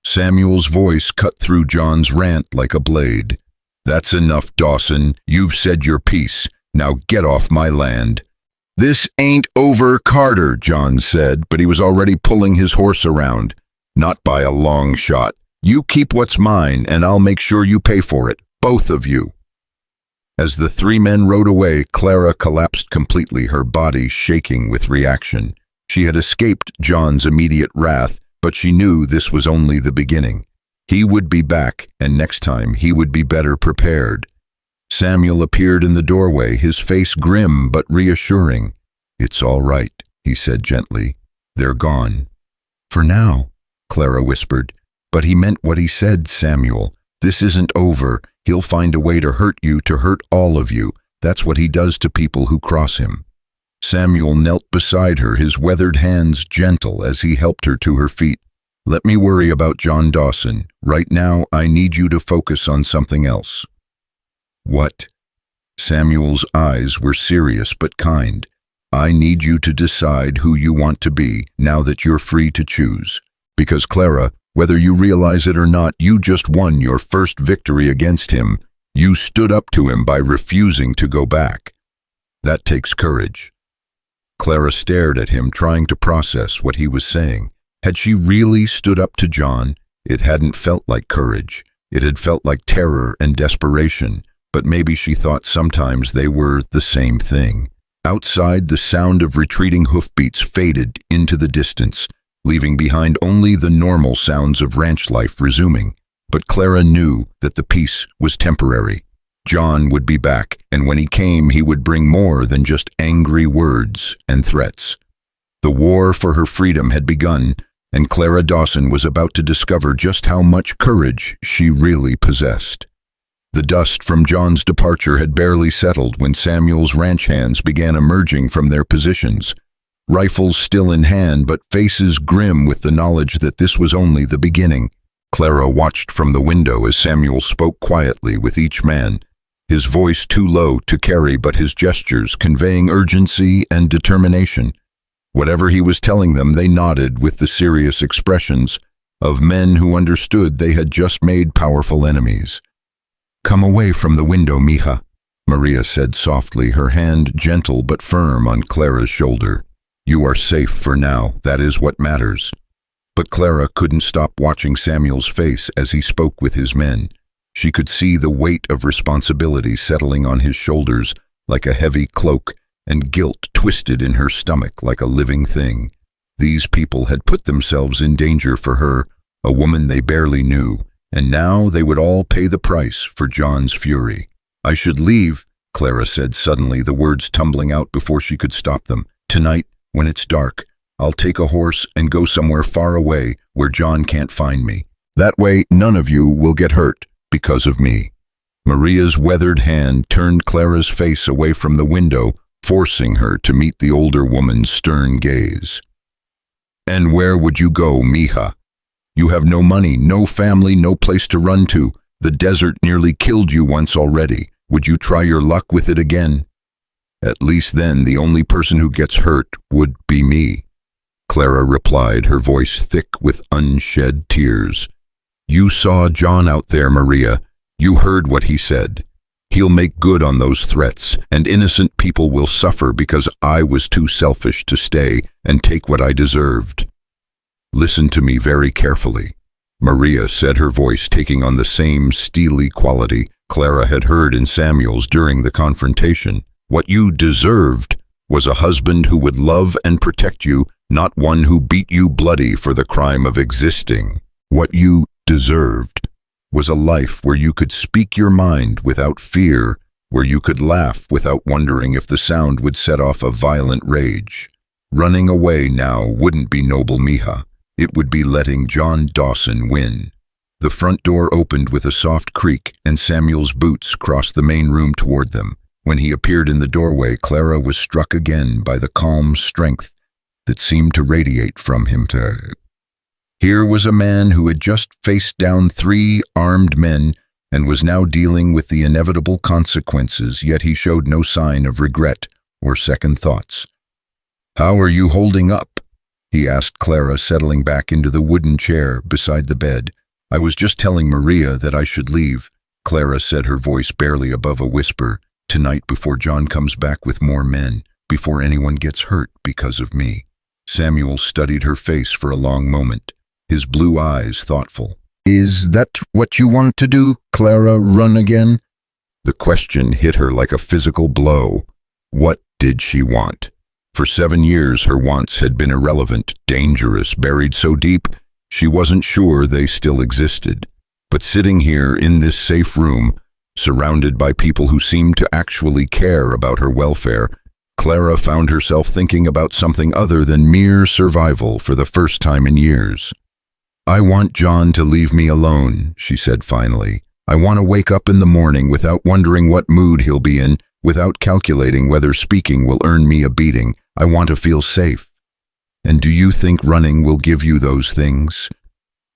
Samuel's voice cut through John's rant like a blade. "That's enough, Dawson. You've said your piece. Now get off my land." "This ain't over, Carter," John said, but he was already pulling his horse around. "Not by a long shot. You keep what's mine, and I'll make sure you pay for it, both of you." As the 3 men rode away, Clara collapsed completely, her body shaking with reaction. She had escaped John's immediate wrath, but she knew this was only the beginning. He would be back, and next time he would be better prepared. Samuel appeared in the doorway, his face grim but reassuring. "It's all right," he said gently. "They're gone." "For now," Clara whispered. "But he meant what he said, Samuel. This isn't over. He'll find a way to hurt you, to hurt all of you. That's what he does to people who cross him." Samuel knelt beside her, his weathered hands gentle as he helped her to her feet. "Let me worry about John Dawson. Right now, I need you to focus on something else." "What?" Samuel's eyes were serious but kind. "I need you to decide who you want to be now that you're free to choose. Because Clara, whether you realize it or not, you just won your first victory against him. You stood up to him by refusing to go back. That takes courage." Clara stared at him, trying to process what he was saying. Had she really stood up to John? It hadn't felt like courage. It had felt like terror and desperation. But maybe she thought sometimes they were the same thing. Outside, the sound of retreating hoofbeats faded into the distance, leaving behind only the normal sounds of ranch life resuming. But Clara knew that the peace was temporary. John would be back, and when he came, he would bring more than just angry words and threats. The war for her freedom had begun, and Clara Dawson was about to discover just how much courage she really possessed. The dust from John's departure had barely settled when Samuel's ranch hands began emerging from their positions, rifles still in hand but faces grim with the knowledge that this was only the beginning. Clara watched from the window as Samuel spoke quietly with each man, his voice too low to carry but his gestures conveying urgency and determination. Whatever he was telling them, they nodded with the serious expressions of men who understood they had just made powerful enemies. "Come away from the window, mija," Maria said softly, her hand gentle but firm on Clara's shoulder. "You are safe for now, that is what matters." But Clara couldn't stop watching Samuel's face as he spoke with his men. She could see the weight of responsibility settling on his shoulders like a heavy cloak, and guilt twisted in her stomach like a living thing. These people had put themselves in danger for her, a woman they barely knew, and now they would all pay the price for John's fury. "I should leave," Clara said suddenly, the words tumbling out before she could stop them. "Tonight, when it's dark, I'll take a horse and go somewhere far away where John can't find me. That way, none of you will get hurt because of me." Maria's weathered hand turned Clara's face away from the window, forcing her to meet the older woman's stern gaze. "And where would you go, mija? You have no money, no family, no place to run to. The desert nearly killed you once already. Would you try your luck with it again? At least then the only person who gets hurt would be me," Clara replied, her voice thick with unshed tears. "You saw John out there, Maria. You heard what he said. He'll make good on those threats, and innocent people will suffer because I was too selfish to stay and take what I deserved. Listen to me very carefully," Maria said, her voice taking on the same steely quality Clara had heard in Samuel's during the confrontation. "What you deserved was a husband who would love and protect you, not one who beat you bloody for the crime of existing. What you deserved was a life where you could speak your mind without fear, where you could laugh without wondering if the sound would set off a violent rage. Running away now wouldn't be noble, mija. It would be letting John Dawson win." The front door opened with a soft creak, and Samuel's boots crossed the main room toward them. When he appeared in the doorway, Clara was struck again by the calm strength that seemed to radiate from him. Here was a man who had just faced down 3 armed men and was now dealing with the inevitable consequences, yet he showed no sign of regret or second thoughts. "How are you holding up?" he asked Clara, settling back into the wooden chair beside the bed. "I was just telling Maria that I should leave," Clara said, her voice barely above a whisper. "Tonight, before John comes back with more men, before anyone gets hurt because of me." Samuel studied her face for a long moment, his blue eyes thoughtful. "Is that what you want to do, Clara, run again?" The question hit her like a physical blow. What did she want? For 7 years her wants had been irrelevant, dangerous, buried so deep she wasn't sure they still existed. But sitting here in this safe room, surrounded by people who seemed to actually care about her welfare, Clara found herself thinking about something other than mere survival for the first time in years. "I want John to leave me alone," she said finally. "I want to wake up in the morning without wondering what mood he'll be in, without calculating whether speaking will earn me a beating. I want to feel safe." "And do you think running will give you those things?"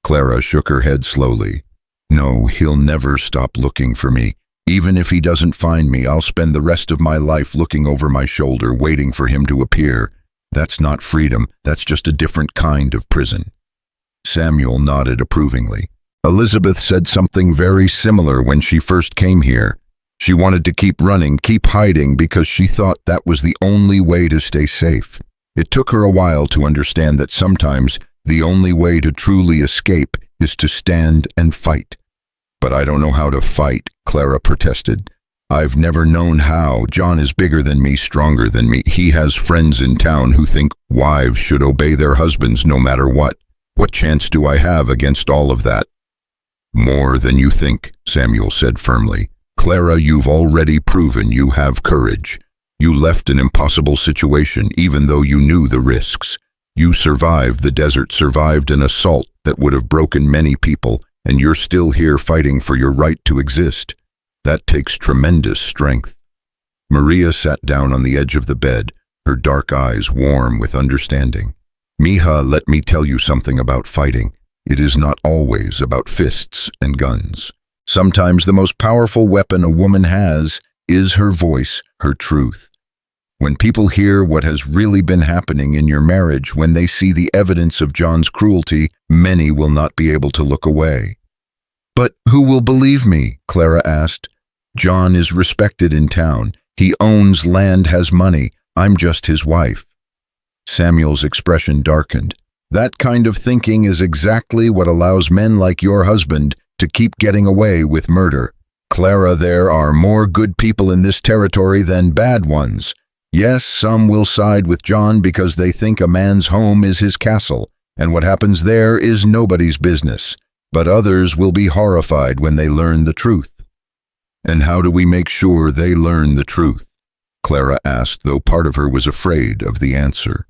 Clara shook her head slowly. "No, he'll never stop looking for me. Even if he doesn't find me, I'll spend the rest of my life looking over my shoulder, waiting for him to appear. That's not freedom, that's just a different kind of prison." Samuel nodded approvingly. "Elizabeth said something very similar when she first came here. She wanted to keep running, keep hiding, because she thought that was the only way to stay safe. It took her a while to understand that sometimes the only way to truly escape is to stand and fight." "But I don't know how to fight," Clara protested. "I've never known how. John is bigger than me, stronger than me. He has friends in town who think wives should obey their husbands no matter what. What chance do I have against all of that?" "More than you think," Samuel said firmly. "Clara, you've already proven you have courage. You left an impossible situation even though you knew the risks. You survived the desert, survived an assault that would have broken many people, and you're still here fighting for your right to exist. That takes tremendous strength." Maria sat down on the edge of the bed, her dark eyes warm with understanding. "Mija, let me tell you something about fighting. It is not always about fists and guns. Sometimes the most powerful weapon a woman has is her voice, her truth. When people hear what has really been happening in your marriage, when they see the evidence of John's cruelty, many will not be able to look away. But who will believe me? Clara asked. John is respected in town. He owns land, has money. I'm just his wife. Samuel's expression darkened. That kind of thinking is exactly what allows men like your husband to keep getting away with murder. Clara, there are more good people in this territory than bad ones. Yes, some will side with John because they think a man's home is his castle, and what happens there is nobody's business. But others will be horrified when they learn the truth. And how do we make sure they learn the truth? Clara asked, though part of her was afraid of the answer.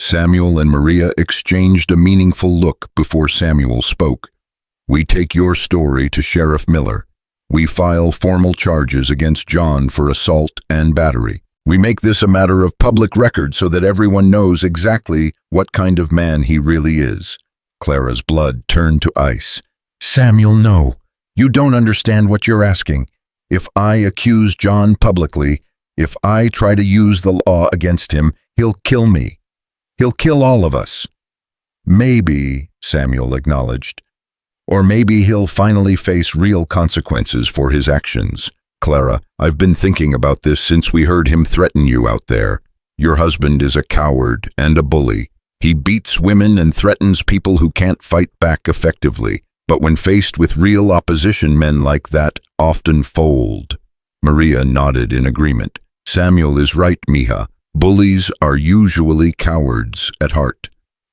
Samuel and Maria exchanged a meaningful look before Samuel spoke. We take your story to Sheriff Miller. We file formal charges against John for assault and battery. We make this a matter of public record so that everyone knows exactly what kind of man he really is. Clara's blood turned to ice. Samuel, no. You don't understand what you're asking. If I accuse John publicly, if I try to use the law against him, he'll kill me. He'll kill all of us. Maybe, Samuel acknowledged. Or maybe he'll finally face real consequences for his actions. Clara, I've been thinking about this since we heard him threaten you out there. Your husband is a coward and a bully. He beats women and threatens people who can't fight back effectively. But when faced with real opposition, men like that often fold. Maria nodded in agreement. Samuel is right, Mija. Bullies are usually cowards at heart.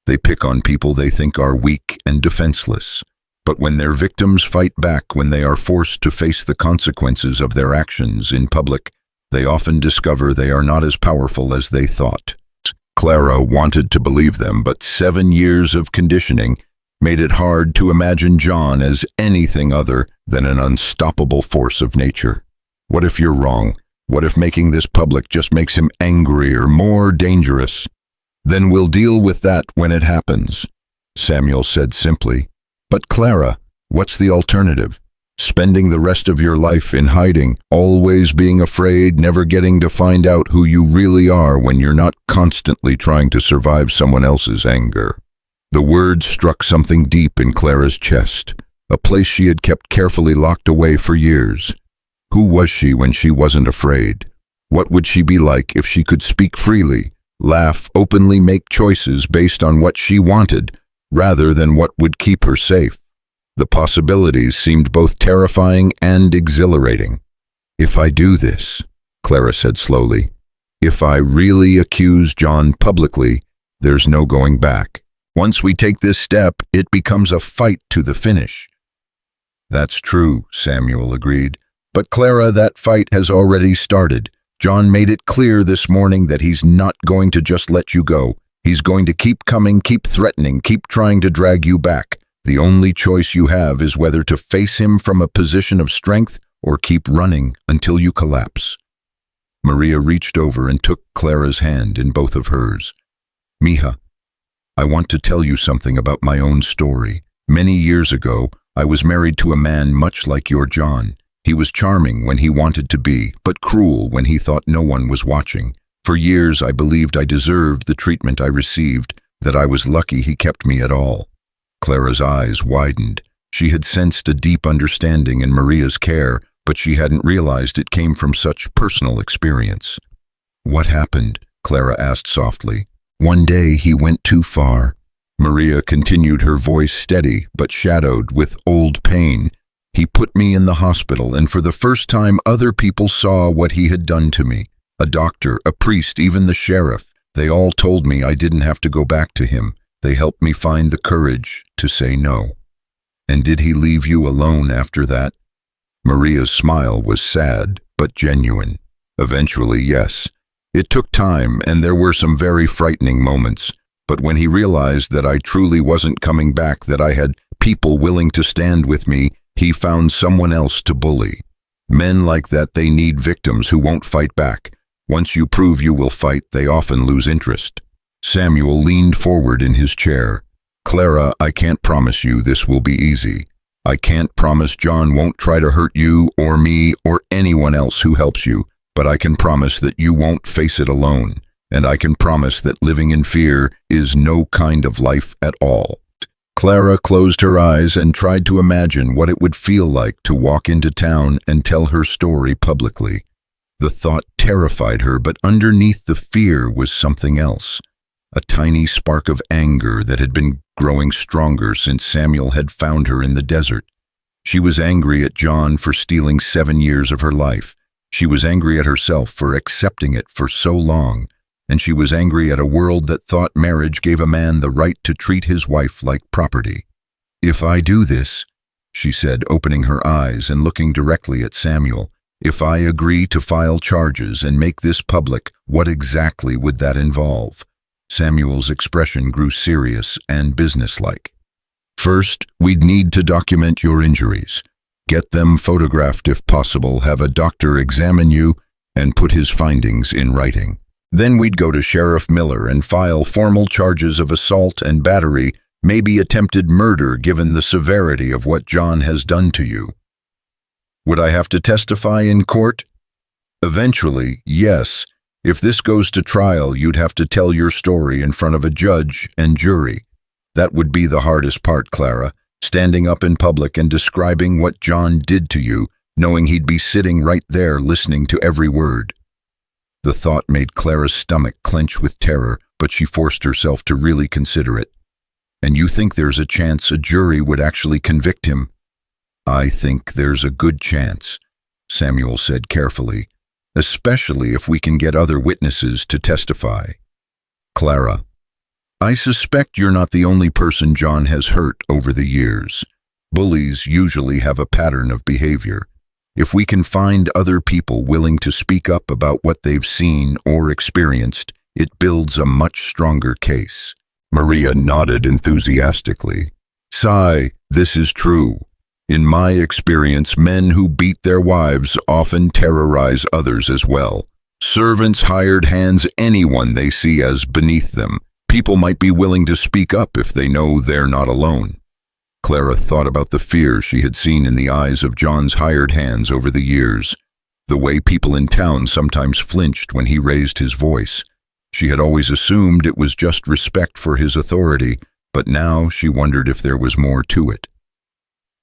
They pick on people they think are weak and defenseless. But when their victims fight back, when they are forced to face the consequences of their actions in public, they often discover they are not as powerful as they thought. Clara wanted to believe them, but 7 years of conditioning made it hard to imagine John as anything other than an unstoppable force of nature. What if you're wrong? What if making this public just makes him angrier, more dangerous? Then we'll deal with that when it happens, Samuel said simply. But Clara, what's the alternative? Spending the rest of your life in hiding, always being afraid, never getting to find out who you really are when you're not constantly trying to survive someone else's anger. The words struck something deep in Clara's chest, a place she had kept carefully locked away for years. Who was she when she wasn't afraid? What would she be like if she could speak freely, laugh openly, make choices based on what she wanted, rather than what would keep her safe? The possibilities seemed both terrifying and exhilarating. If I do this, Clara said slowly, if I really accuse John publicly, there's no going back. Once we take this step, it becomes a fight to the finish. That's true, Samuel agreed. But Clara, that fight has already started. John made it clear this morning that he's not going to just let you go. He's going to keep coming, keep threatening, keep trying to drag you back. The only choice you have is whether to face him from a position of strength or keep running until you collapse. Maria reached over and took Clara's hand in both of hers. Mija, I want to tell you something about my own story. Many years ago, I was married to a man much like your John. He was charming when he wanted to be, but cruel when he thought no one was watching. For years, I believed I deserved the treatment I received, that I was lucky he kept me at all. Clara's eyes widened. She had sensed a deep understanding in Maria's care, but she hadn't realized it came from such personal experience. What happened? Clara asked softly. One day he went too far. Maria continued, her voice steady but shadowed with old pain. He put me in the hospital, and for the first time other people saw what he had done to me. A doctor, a priest, even the sheriff. They all told me I didn't have to go back to him. They helped me find the courage to say no. And did he leave you alone after that? Maria's smile was sad but genuine. Eventually, yes. It took time, and there were some very frightening moments. But when he realized that I truly wasn't coming back, that I had people willing to stand with me, he found someone else to bully. Men like that, they need victims who won't fight back. Once you prove you will fight, they often lose interest. Samuel leaned forward in his chair. Clara, I can't promise you this will be easy. I can't promise John won't try to hurt you or me or anyone else who helps you, but I can promise that you won't face it alone. And I can promise that living in fear is no kind of life at all. Clara closed her eyes and tried to imagine what it would feel like to walk into town and tell her story publicly. The thought terrified her, but underneath the fear was something else. A tiny spark of anger that had been growing stronger since Samuel had found her in the desert. She was angry at John for stealing 7 years of her life. She was angry at herself for accepting it for so long. And she was angry at a world that thought marriage gave a man the right to treat his wife like property. "If I do this," she said, opening her eyes and looking directly at Samuel, "if I agree to file charges and make this public, what exactly would that involve?" Samuel's expression grew serious and businesslike. "First, we'd need to document your injuries. Get them photographed if possible, have a doctor examine you, and put his findings in writing. Then we'd go to Sheriff Miller and file formal charges of assault and battery, maybe attempted murder given the severity of what John has done to you." "Would I have to testify in court?" "Eventually, yes. If this goes to trial, you'd have to tell your story in front of a judge and jury. That would be the hardest part, Clara, standing up in public and describing what John did to you, knowing he'd be sitting right there listening to every word." The thought made Clara's stomach clench with terror, but she forced herself to really consider it. "And you think there's a chance a jury would actually convict him?" "I think there's a good chance," Samuel said carefully, "especially if we can get other witnesses to testify." "Clara, I suspect you're not the only person John has hurt over the years. Bullies usually have a pattern of behavior. If we can find other people willing to speak up about what they've seen or experienced, it builds a much stronger case." Maria nodded enthusiastically. "Sigh, this is true. In my experience, men who beat their wives often terrorize others as well. Servants, hired hands, anyone they see as beneath them. People might be willing to speak up if they know they're not alone." Clara thought about the fear she had seen in the eyes of John's hired hands over the years, the way people in town sometimes flinched when he raised his voice. She had always assumed it was just respect for his authority, but now she wondered if there was more to it.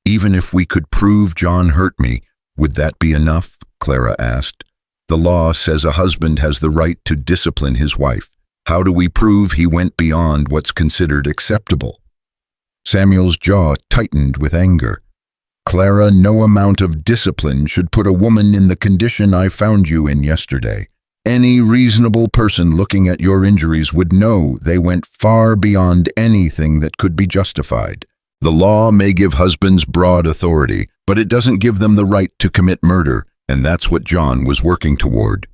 "Even if we could prove John hurt me, would that be enough?" Clara asked. "The law says a husband has the right to discipline his wife. How do we prove he went beyond what's considered acceptable?" Samuel's jaw tightened with anger. "Clara, no amount of discipline should put a woman in the condition I found you in yesterday. Any reasonable person looking at your injuries would know they went far beyond anything that could be justified. The law may give husbands broad authority, but it doesn't give them the right to commit murder, and that's what John was working toward."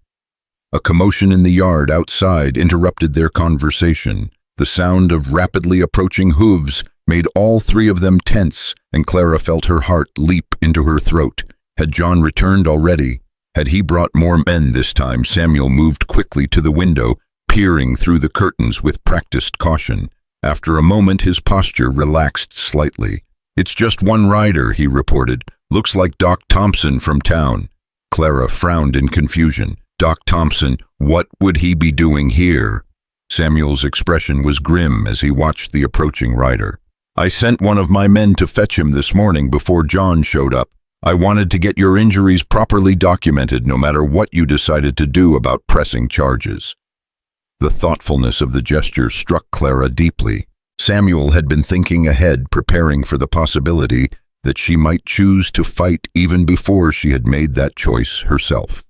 A commotion in the yard outside interrupted their conversation. The sound of rapidly approaching hooves made all three of them tense, and Clara felt her heart leap into her throat. Had John returned already? Had he brought more men this time? Samuel moved quickly to the window, peering through the curtains with practiced caution. After a moment, his posture relaxed slightly. "It's just one rider," he reported. "Looks like Doc Thompson from town." Clara frowned in confusion. Doc Thompson, what would he be doing here? Samuel's expression was grim as he watched the approaching rider. "I sent one of my men to fetch him this morning before John showed up. I wanted to get your injuries properly documented no matter what you decided to do about pressing charges." The thoughtfulness of the gesture struck Clara deeply. Samuel had been thinking ahead, preparing for the possibility that she might choose to fight even before she had made that choice herself.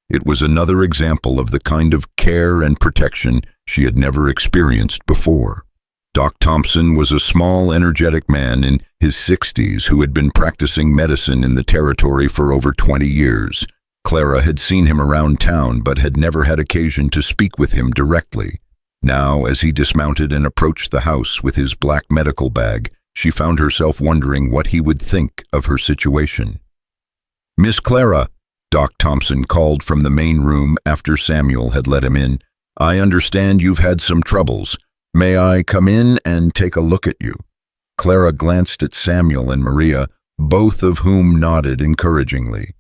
It was another example of the kind of care and protection she had never experienced before. Doc Thompson was a small, energetic man in his 60s who had been practicing medicine in the territory for over 20 years. Clara had seen him around town but had never had occasion to speak with him directly. Now, as he dismounted and approached the house with his black medical bag, she found herself wondering what he would think of her situation. "Miss Clara," Doc Thompson called from the main room after Samuel had let him in, "I understand you've had some troubles. May I come in and take a look at you?" Clara glanced at Samuel and Maria, both of whom nodded encouragingly.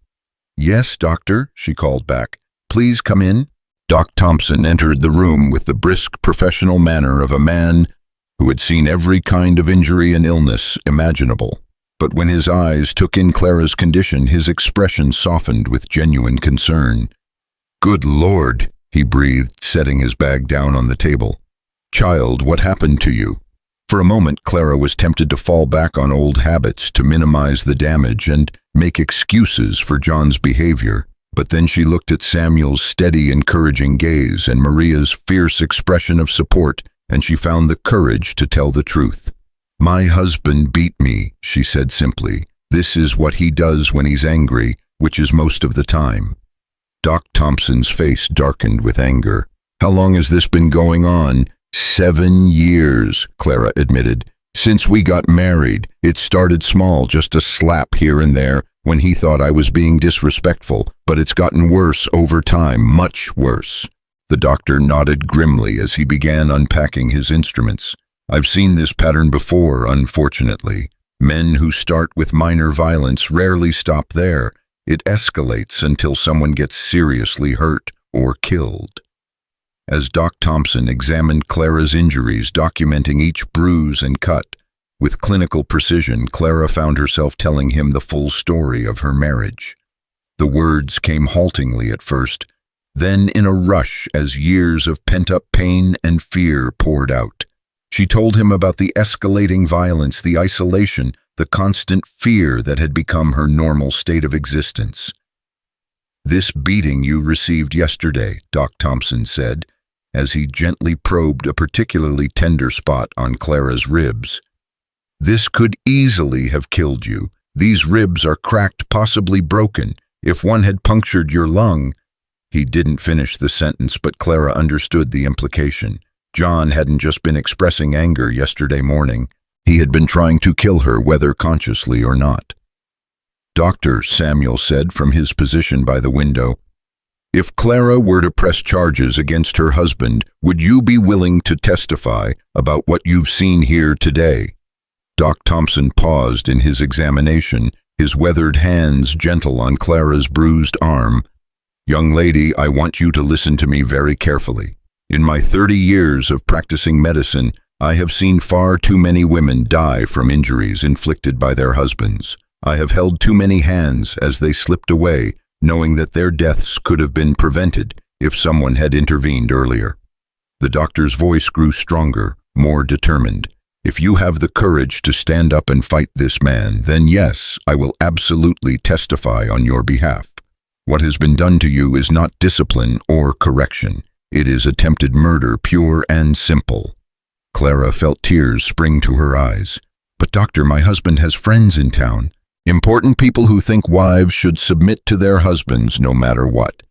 "Yes, doctor," she called back. "Please come in." Doc Thompson entered the room with the brisk professional manner of a man who had seen every kind of injury and illness imaginable. But when his eyes took in Clara's condition, his expression softened with genuine concern. "Good Lord," he breathed, setting his bag down on the table. "Child, what happened to you?" For a moment, Clara was tempted to fall back on old habits to minimize the damage and make excuses for John's behavior. But then she looked at Samuel's steady, encouraging gaze and Maria's fierce expression of support, and she found the courage to tell the truth. "My husband beat me," she said simply. "This is what he does when he's angry, which is most of the time." Doc Thompson's face darkened with anger. "How long has this been going on?" "7 years, Clara admitted. "Since we got married. It started small, just a slap here and there when he thought I was being disrespectful, but it's gotten worse over time, much worse." The doctor nodded grimly as he began unpacking his instruments. "I've seen this pattern before, unfortunately. Men who start with minor violence rarely stop there. It escalates until someone gets seriously hurt or killed." As Doc Thompson examined Clara's injuries, documenting each bruise and cut, with clinical precision, Clara found herself telling him the full story of her marriage. The words came haltingly at first, then in a rush as years of pent-up pain and fear poured out. She told him about the escalating violence, the isolation, the constant fear that had become her normal state of existence. "This beating you received yesterday," Doc Thompson said, as he gently probed a particularly tender spot on Clara's ribs. "This could easily have killed you. These ribs are cracked, possibly broken. If one had punctured your lung—" He didn't finish the sentence, but Clara understood the implication. John hadn't just been expressing anger yesterday morning. He had been trying to kill her, whether consciously or not. "Doctor," Samuel said from his position by the window, "if Clara were to press charges against her husband, would you be willing to testify about what you've seen here today?" Doc Thompson paused in his examination, his weathered hands gentle on Clara's bruised arm. "Young lady, I want you to listen to me very carefully. In my 30 years of practicing medicine, I have seen far too many women die from injuries inflicted by their husbands. I have held too many hands as they slipped away, knowing that their deaths could have been prevented if someone had intervened earlier." The doctor's voice grew stronger, more determined. "If you have the courage to stand up and fight this man, then yes, I will absolutely testify on your behalf. What has been done to you is not discipline or correction. It is attempted murder, pure and simple." Clara felt tears spring to her eyes. "But doctor, my husband has friends in town. Important people who think wives should submit to their husbands no matter what.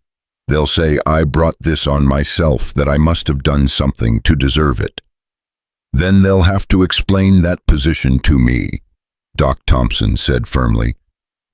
They'll say, I brought this on myself, that I must have done something to deserve it. Then they'll have to explain that position to me," Doc Thompson said firmly.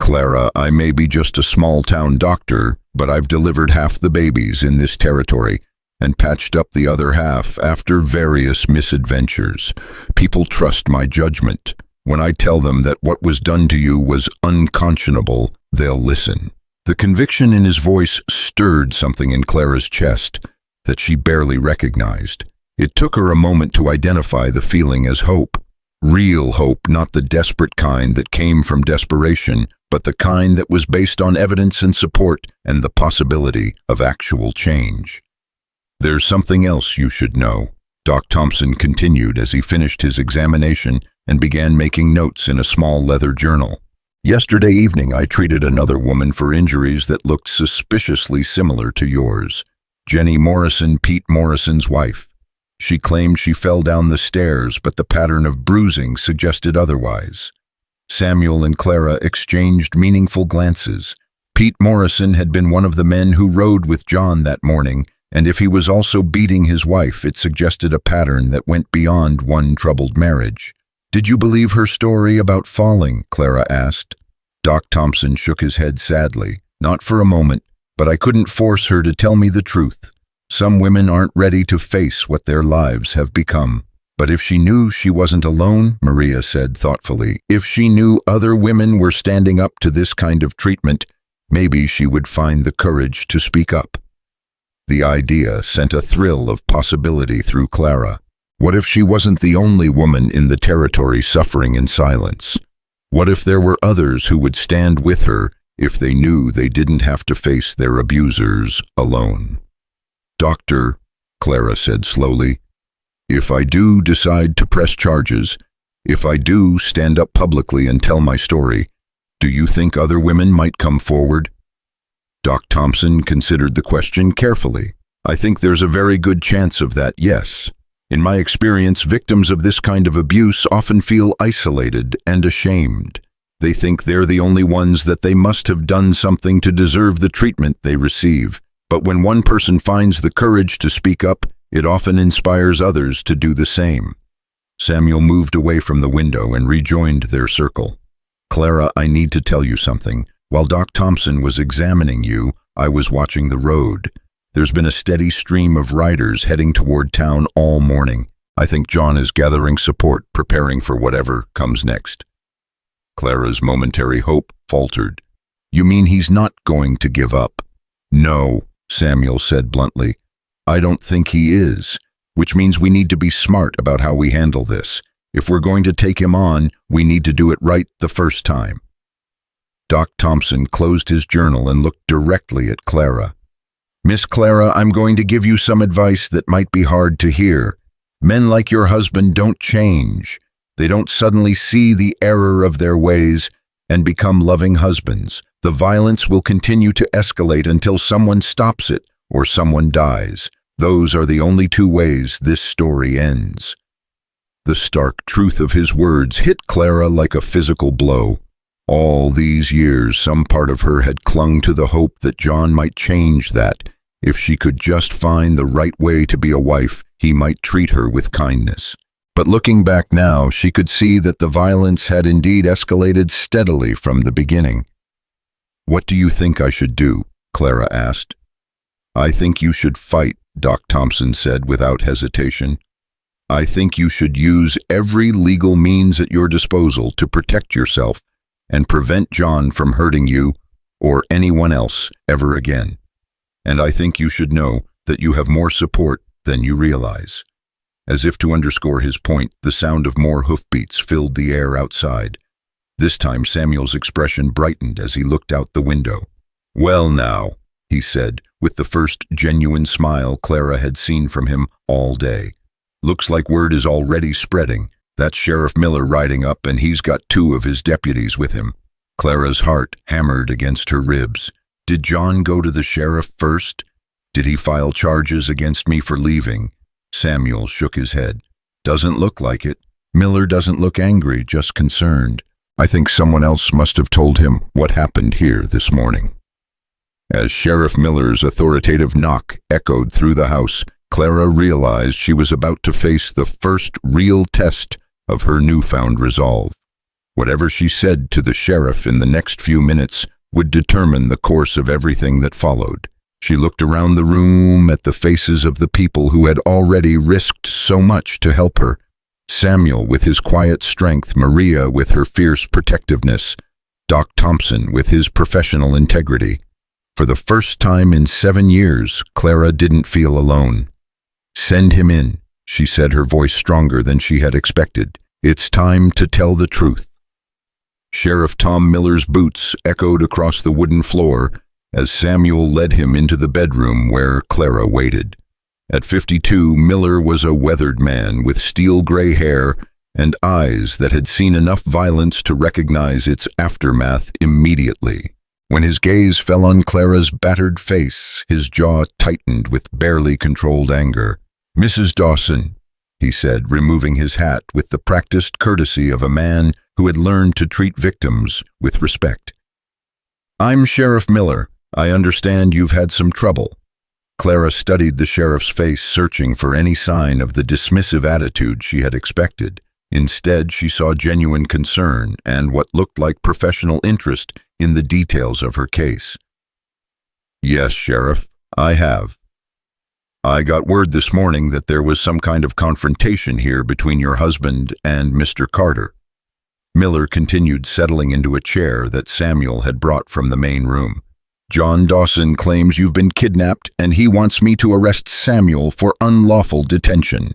"Clara, I may be just a small-town doctor, but I've delivered half the babies in this territory and patched up the other half after various misadventures. People trust my judgment. When I tell them that what was done to you was unconscionable, they'll listen." The conviction in his voice stirred something in Clara's chest that she barely recognized. It took her a moment to identify the feeling as hope. Real hope, not the desperate kind that came from desperation, but the kind that was based on evidence and support and the possibility of actual change. "There's something else you should know," Doc Thompson continued as he finished his examination and began making notes in a small leather journal. "Yesterday evening I treated another woman for injuries that looked suspiciously similar to yours. Jenny Morrison, Pete Morrison's wife. She claimed she fell down the stairs, but the pattern of bruising suggested otherwise." Samuel and Clara exchanged meaningful glances. Pete Morrison had been one of the men who rode with John that morning, and if he was also beating his wife, it suggested a pattern that went beyond one troubled marriage. "Did you believe her story about falling?" Clara asked. Doc Thompson shook his head sadly. "Not for a moment, but I couldn't force her to tell me the truth. Some women aren't ready to face what their lives have become." "But if she knew she wasn't alone," Maria said thoughtfully, "if she knew other women were standing up to this kind of treatment, maybe she would find the courage to speak up." The idea sent a thrill of possibility through Clara. What if she wasn't the only woman in the territory suffering in silence? What if there were others who would stand with her if they knew they didn't have to face their abusers alone? "Doctor," Clara said slowly, "if I do decide to press charges, if I do stand up publicly and tell my story, do you think other women might come forward?" Doc Thompson considered the question carefully. "I think there's a very good chance of that, yes. In my experience, victims of this kind of abuse often feel isolated and ashamed. They think they're the only ones, that they must have done something to deserve the treatment they receive. But when one person finds the courage to speak up, it often inspires others to do the same." Samuel moved away from the window and rejoined their circle. "Clara, I need to tell you something. While Doc Thompson was examining you, I was watching the road. There's been a steady stream of riders heading toward town all morning. I think John is gathering support, preparing for whatever comes next." Clara's momentary hope faltered. "You mean he's not going to give up?" "No," Samuel said bluntly. "I don't think he is, which means we need to be smart about how we handle this. If we're going to take him on, we need to do it right the first time." Doc Thompson closed his journal and looked directly at Clara. "Miss Clara, I'm going to give you some advice that might be hard to hear. Men like your husband don't change. They don't suddenly see the error of their ways and become loving husbands. The violence will continue to escalate until someone stops it or someone dies. Those are the only two ways this story ends." The stark truth of his words hit Clara like a physical blow. All these years, some part of her had clung to the hope that John might change that. If she could just find the right way to be a wife, he might treat her with kindness. But looking back now, she could see that the violence had indeed escalated steadily from the beginning. "What do you think I should do?" Clara asked. "I think you should fight," Doc Thompson said without hesitation. "I think you should use every legal means at your disposal to protect yourself and prevent John from hurting you or anyone else ever again. And I think you should know that you have more support than you realize." As if to underscore his point, the sound of more hoofbeats filled the air outside. This time Samuel's expression brightened as he looked out the window. "Well now," he said, with the first genuine smile Clara had seen from him all day. "Looks like word is already spreading. That's Sheriff Miller riding up, and he's got 2 of his deputies with him." Clara's heart hammered against her ribs. Did John go to the sheriff first? Did he file charges against me for leaving? Samuel shook his head. "Doesn't look like it. Miller doesn't look angry, just concerned. I think someone else must have told him what happened here this morning." As Sheriff Miller's authoritative knock echoed through the house, Clara realized she was about to face the first real test of her newfound resolve. Whatever she said to the sheriff in the next few minutes would determine the course of everything that followed. She looked around the room at the faces of the people who had already risked so much to help her. Samuel with his quiet strength, Maria with her fierce protectiveness, Doc Thompson with his professional integrity. For the first time in 7 years, Clara didn't feel alone. "Send him in," she said, her voice stronger than she had expected. "It's time to tell the truth." Sheriff Tom Miller's boots echoed across the wooden floor as Samuel led him into the bedroom where Clara waited. At 52, Miller was a weathered man with steel-gray hair and eyes that had seen enough violence to recognize its aftermath immediately. When his gaze fell on Clara's battered face, his jaw tightened with barely controlled anger. "Mrs. Dawson," he said, removing his hat with the practiced courtesy of a man who had learned to treat victims with respect. "I'm Sheriff Miller. I understand you've had some trouble." Clara studied the sheriff's face, searching for any sign of the dismissive attitude she had expected. Instead, she saw genuine concern and what looked like professional interest in the details of her case. "Yes, Sheriff, I have. I got word this morning that there was some kind of confrontation here between your husband and Mr. Carter." Miller continued, settling into a chair that Samuel had brought from the main room. "John Dawson claims you've been kidnapped, and he wants me to arrest Samuel for unlawful detention."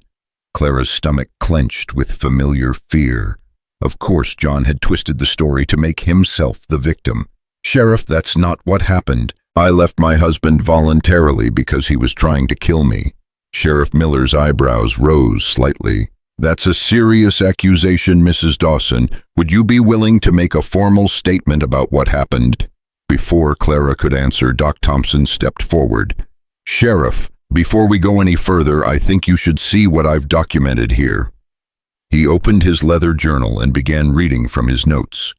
Clara's stomach clenched with familiar fear. Of course, John had twisted the story to make himself the victim. "Sheriff, that's not what happened. I left my husband voluntarily because he was trying to kill me." Sheriff Miller's eyebrows rose slightly. "That's a serious accusation, Mrs. Dawson. Would you be willing to make a formal statement about what happened?" Before Clara could answer, Doc Thompson stepped forward. "Sheriff, before we go any further, I think you should see what I've documented here." He opened his leather journal and began reading from his notes.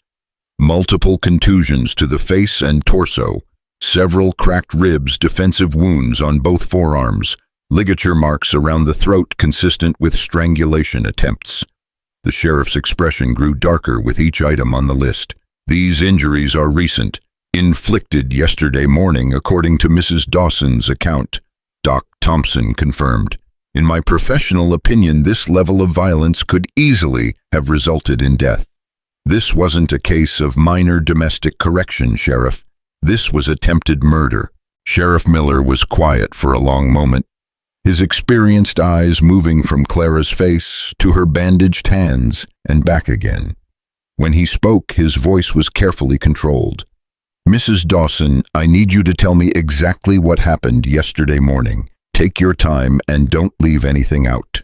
Multiple contusions to the face and torso, several cracked ribs, defensive wounds on both forearms, ligature marks around the throat consistent with strangulation attempts. The sheriff's expression grew darker with each item on the list. "These injuries are recent, inflicted yesterday morning according to Mrs. Dawson's account," Doc Thompson confirmed. "In my professional opinion, this level of violence could easily have resulted in death. This wasn't a case of minor domestic correction, Sheriff. This was attempted murder." Sheriff Miller was quiet for a long moment, his experienced eyes moving from Clara's face to her bandaged hands and back again. When he spoke, his voice was carefully controlled. "Mrs. Dawson, I need you to tell me exactly what happened yesterday morning. Take your time and don't leave anything out."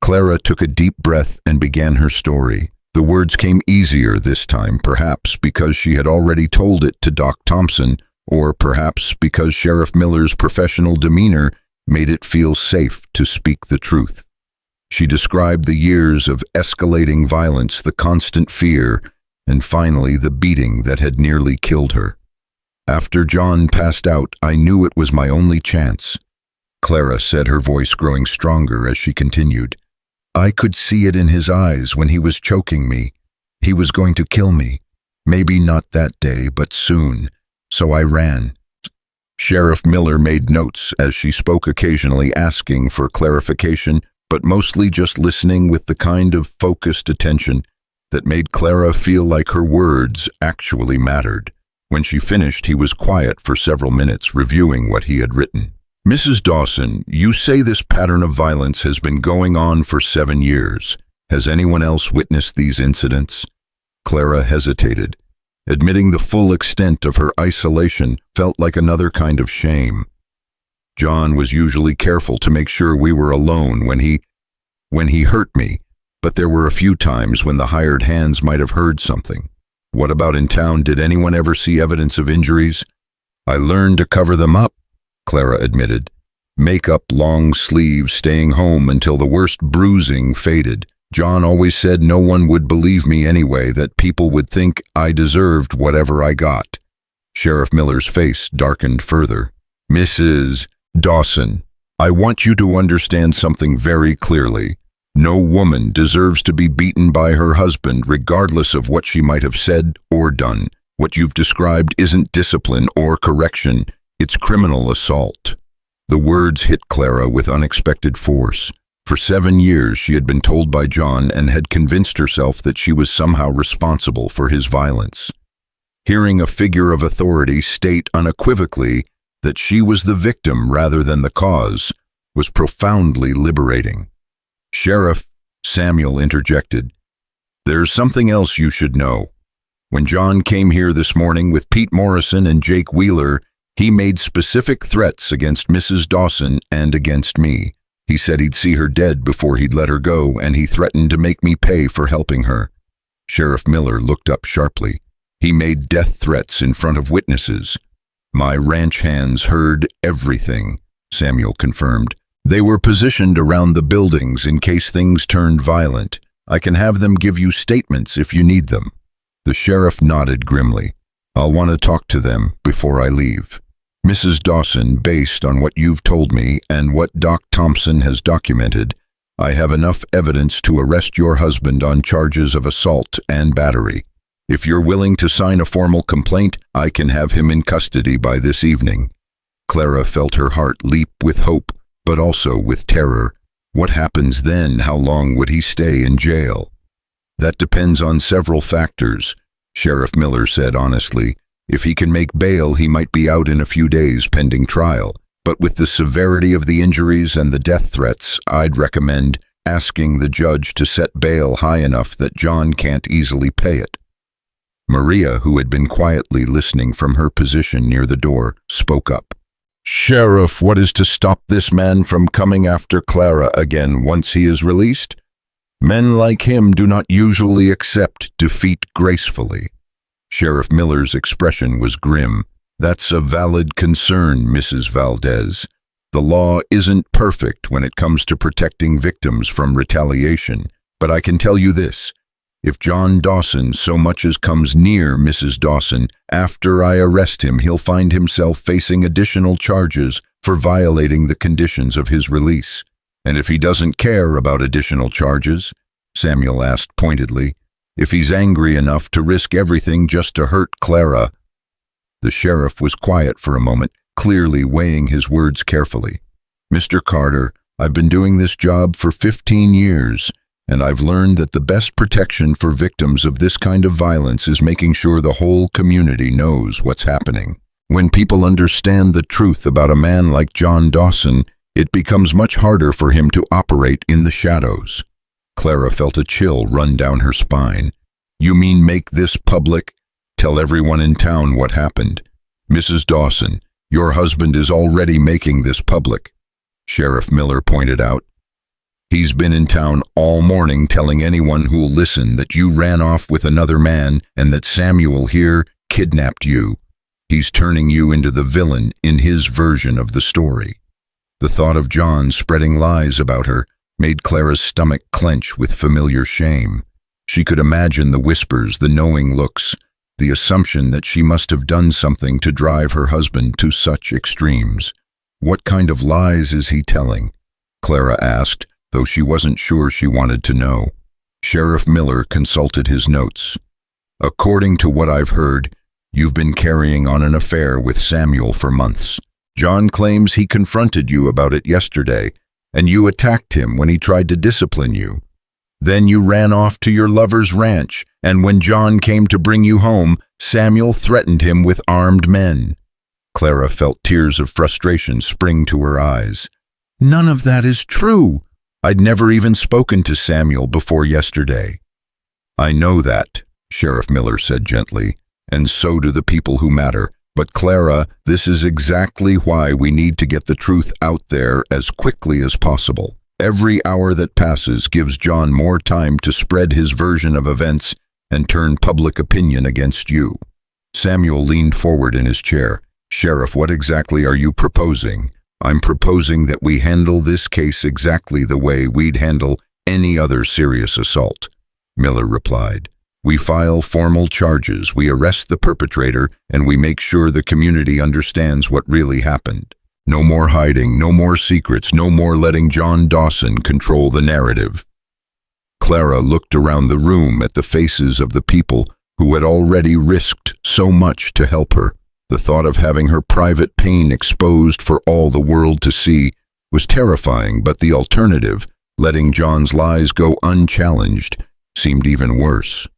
Clara took a deep breath and began her story. The words came easier this time, perhaps because she had already told it to Doc Thompson, or perhaps because Sheriff Miller's professional demeanor made it feel safe to speak the truth. She described the years of escalating violence, the constant fear, and finally the beating that had nearly killed her. "After John passed out, I knew it was my only chance," Clara said, her voice growing stronger as she continued. "I could see it in his eyes when he was choking me. He was going to kill me. Maybe not that day, but soon. So I ran." Sheriff Miller made notes as she spoke, occasionally asking for clarification, but mostly just listening with the kind of focused attention that made Clara feel like her words actually mattered. When she finished, he was quiet for several minutes, reviewing what he had written. "Mrs. Dawson, you say this pattern of violence has been going on for 7 years. Has anyone else witnessed these incidents?" Clara hesitated. Admitting the full extent of her isolation felt like another kind of shame. "John was usually careful to make sure we were alone when he hurt me, but there were a few times when the hired hands might have heard something." "What about in town? Did anyone ever see evidence of injuries?" "I learned to cover them up," Clara admitted. "Makeup, long sleeves, staying home until the worst bruising faded. John always said no one would believe me anyway, that people would think I deserved whatever I got." Sheriff Miller's face darkened further. "Mrs. Dawson, I want you to understand something very clearly. No woman deserves to be beaten by her husband, regardless of what she might have said or done. What you've described isn't discipline or correction, it's criminal assault." The words hit Clara with unexpected force. For 7 years she had been told by John and had convinced herself that she was somehow responsible for his violence. Hearing a figure of authority state unequivocally that she was the victim rather than the cause was profoundly liberating. "Sheriff," Samuel interjected, "there's something else you should know. When John came here this morning with Pete Morrison and Jake Wheeler, he made specific threats against Mrs. Dawson and against me. He said he'd see her dead before he'd let her go, and he threatened to make me pay for helping her." Sheriff Miller looked up sharply. "He made death threats in front of witnesses." "My ranch hands heard everything," Samuel confirmed. "They were positioned around the buildings in case things turned violent. I can have them give you statements if you need them." The sheriff nodded grimly. "I'll want to talk to them before I leave. Mrs. Dawson, based on what you've told me and what Doc Thompson has documented, I have enough evidence to arrest your husband on charges of assault and battery. If you're willing to sign a formal complaint, I can have him in custody by this evening." Clara felt her heart leap with hope, but also with terror. What happens then? How long would he stay in jail? "That depends on several factors," Sheriff Miller said honestly. "If he can make bail, he might be out in a few days pending trial. But with the severity of the injuries and the death threats, I'd recommend asking the judge to set bail high enough that John can't easily pay it. Maria, who had been quietly listening from her position near the door, spoke up. "Sheriff, what is to stop this man from coming after Clara again once he is released? Men like him do not usually accept defeat gracefully." Sheriff Miller's expression was grim. "That's a valid concern, Mrs. Valdez. The law isn't perfect when it comes to protecting victims from retaliation, but I can tell you this. If John Dawson so much as comes near Mrs. Dawson, after I arrest him, he'll find himself facing additional charges for violating the conditions of his release. And if he doesn't care about additional charges," Samuel asked pointedly, "if he's angry enough to risk everything just to hurt Clara." The sheriff was quiet for a moment, clearly weighing his words carefully. "Mr. Carter, I've been doing this job for 15 years, and I've learned that the best protection for victims of this kind of violence is making sure the whole community knows what's happening. When people understand the truth about a man like John Dawson, it becomes much harder for him to operate in the shadows." Clara felt a chill run down her spine. "You mean make this public? Tell everyone in town what happened? Mrs. Dawson, your husband is already making this public," Sheriff Miller pointed out. "He's been in town all morning telling anyone who'll listen that you ran off with another man and that Samuel here kidnapped you. He's turning you into the villain in his version of the story." The thought of John spreading lies about her made Clara's stomach clench with familiar shame. She could imagine the whispers, the knowing looks, the assumption that she must have done something to drive her husband to such extremes. "What kind of lies is he telling?" Clara asked, though she wasn't sure she wanted to know. Sheriff Miller consulted his notes. "According to what I've heard, you've been carrying on an affair with Samuel for months. John claims he confronted you about it yesterday, and you attacked him when he tried to discipline you. Then you ran off to your lover's ranch, and when John came to bring you home, Samuel threatened him with armed men." Clara felt tears of frustration spring to her eyes. "None of that is true. I'd never even spoken to Samuel before yesterday." "I know that," Sheriff Miller said gently, "and so do the people who matter. But Clara, this is exactly why we need to get the truth out there as quickly as possible. Every hour that passes gives John more time to spread his version of events and turn public opinion against you." Samuel leaned forward in his chair. "Sheriff, what exactly are you proposing?" "I'm proposing that we handle this case exactly the way we'd handle any other serious assault," Miller replied. "We file formal charges, we arrest the perpetrator, and we make sure the community understands what really happened. No more hiding, no more secrets, no more letting John Dawson control the narrative." Clara looked around the room at the faces of the people who had already risked so much to help her. The thought of having her private pain exposed for all the world to see was terrifying, but the alternative, letting John's lies go unchallenged, seemed even worse.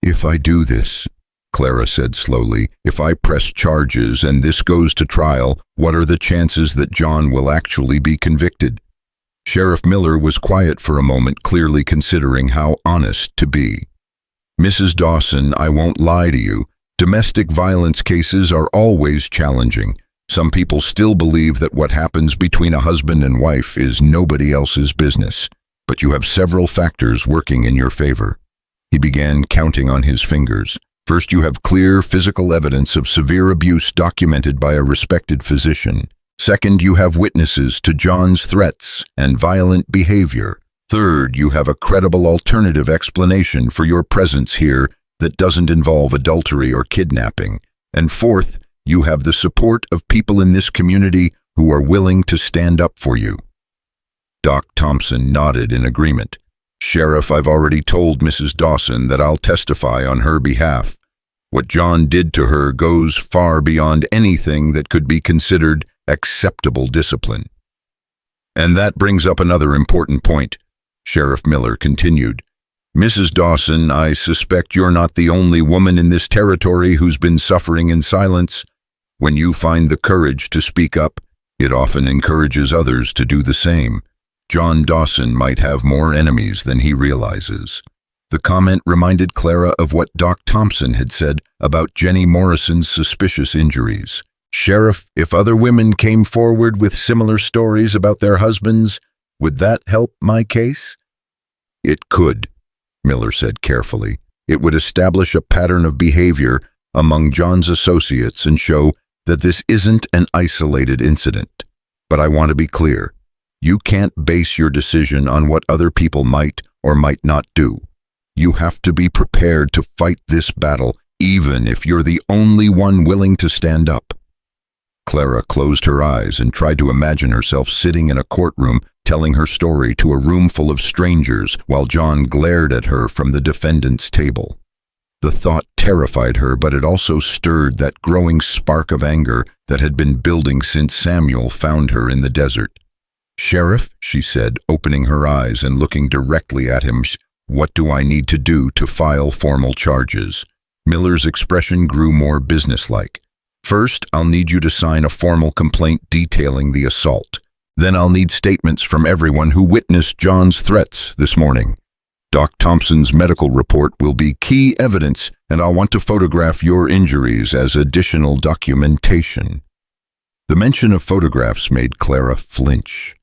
"If I do this," Clara said slowly, "if I press charges and this goes to trial, what are the chances that John will actually be convicted?" Sheriff Miller was quiet for a moment, clearly considering how honest to be. "Mrs. Dawson, I won't lie to you. Domestic violence cases are always challenging. Some people still believe that what happens between a husband and wife is nobody else's business, but you have several factors working in your favor." He began counting on his fingers. "First, you have clear physical evidence of severe abuse documented by a respected physician. Second, you have witnesses to John's threats and violent behavior. Third, you have a credible alternative explanation for your presence here that doesn't involve adultery or kidnapping. And fourth, you have the support of people in this community who are willing to stand up for you." Doc Thompson nodded in agreement. "Sheriff, I've already told Mrs. Dawson that I'll testify on her behalf. What John did to her goes far beyond anything that could be considered acceptable discipline." "And that brings up another important point," Sheriff Miller continued. "Mrs. Dawson, I suspect you're not the only woman in this territory who's been suffering in silence. When you find the courage to speak up, it often encourages others to do the same. John Dawson might have more enemies than he realizes. The comment reminded Clara of what Doc Thompson had said about Jenny Morrison's suspicious injuries. "Sheriff, if other women came forward with similar stories about their husbands, would that help my case?" "It could," Miller said carefully. "It would establish a pattern of behavior among John's associates and show that this isn't an isolated incident. But I want to be clear. You can't base your decision on what other people might or might not do. You have to be prepared to fight this battle, even if you're the only one willing to stand up." Clara closed her eyes and tried to imagine herself sitting in a courtroom telling her story to a room full of strangers while John glared at her from the defendant's table. The thought terrified her, but it also stirred that growing spark of anger that had been building since Samuel found her in the desert. "Sheriff," she said, opening her eyes and looking directly at him, "what do I need to do to file formal charges?" Miller's expression grew more businesslike. "First, I'll need you to sign a formal complaint detailing the assault. Then I'll need statements from everyone who witnessed John's threats this morning. Doc Thompson's medical report will be key evidence, and I'll want to photograph your injuries as additional documentation." The mention of photographs made Clara flinch.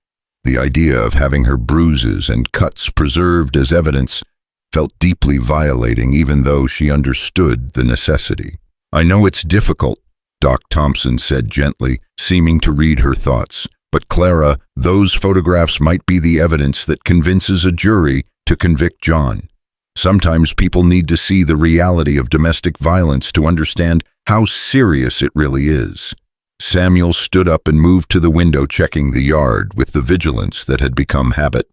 The idea of having her bruises and cuts preserved as evidence felt deeply violating, even though she understood the necessity. "I know it's difficult," Doc Thompson said gently, seeming to read her thoughts. "But Clara, those photographs might be the evidence that convinces a jury to convict John. Sometimes people need to see the reality of domestic violence to understand how serious it really is." Samuel stood up and moved to the window, checking the yard with the vigilance that had become habit.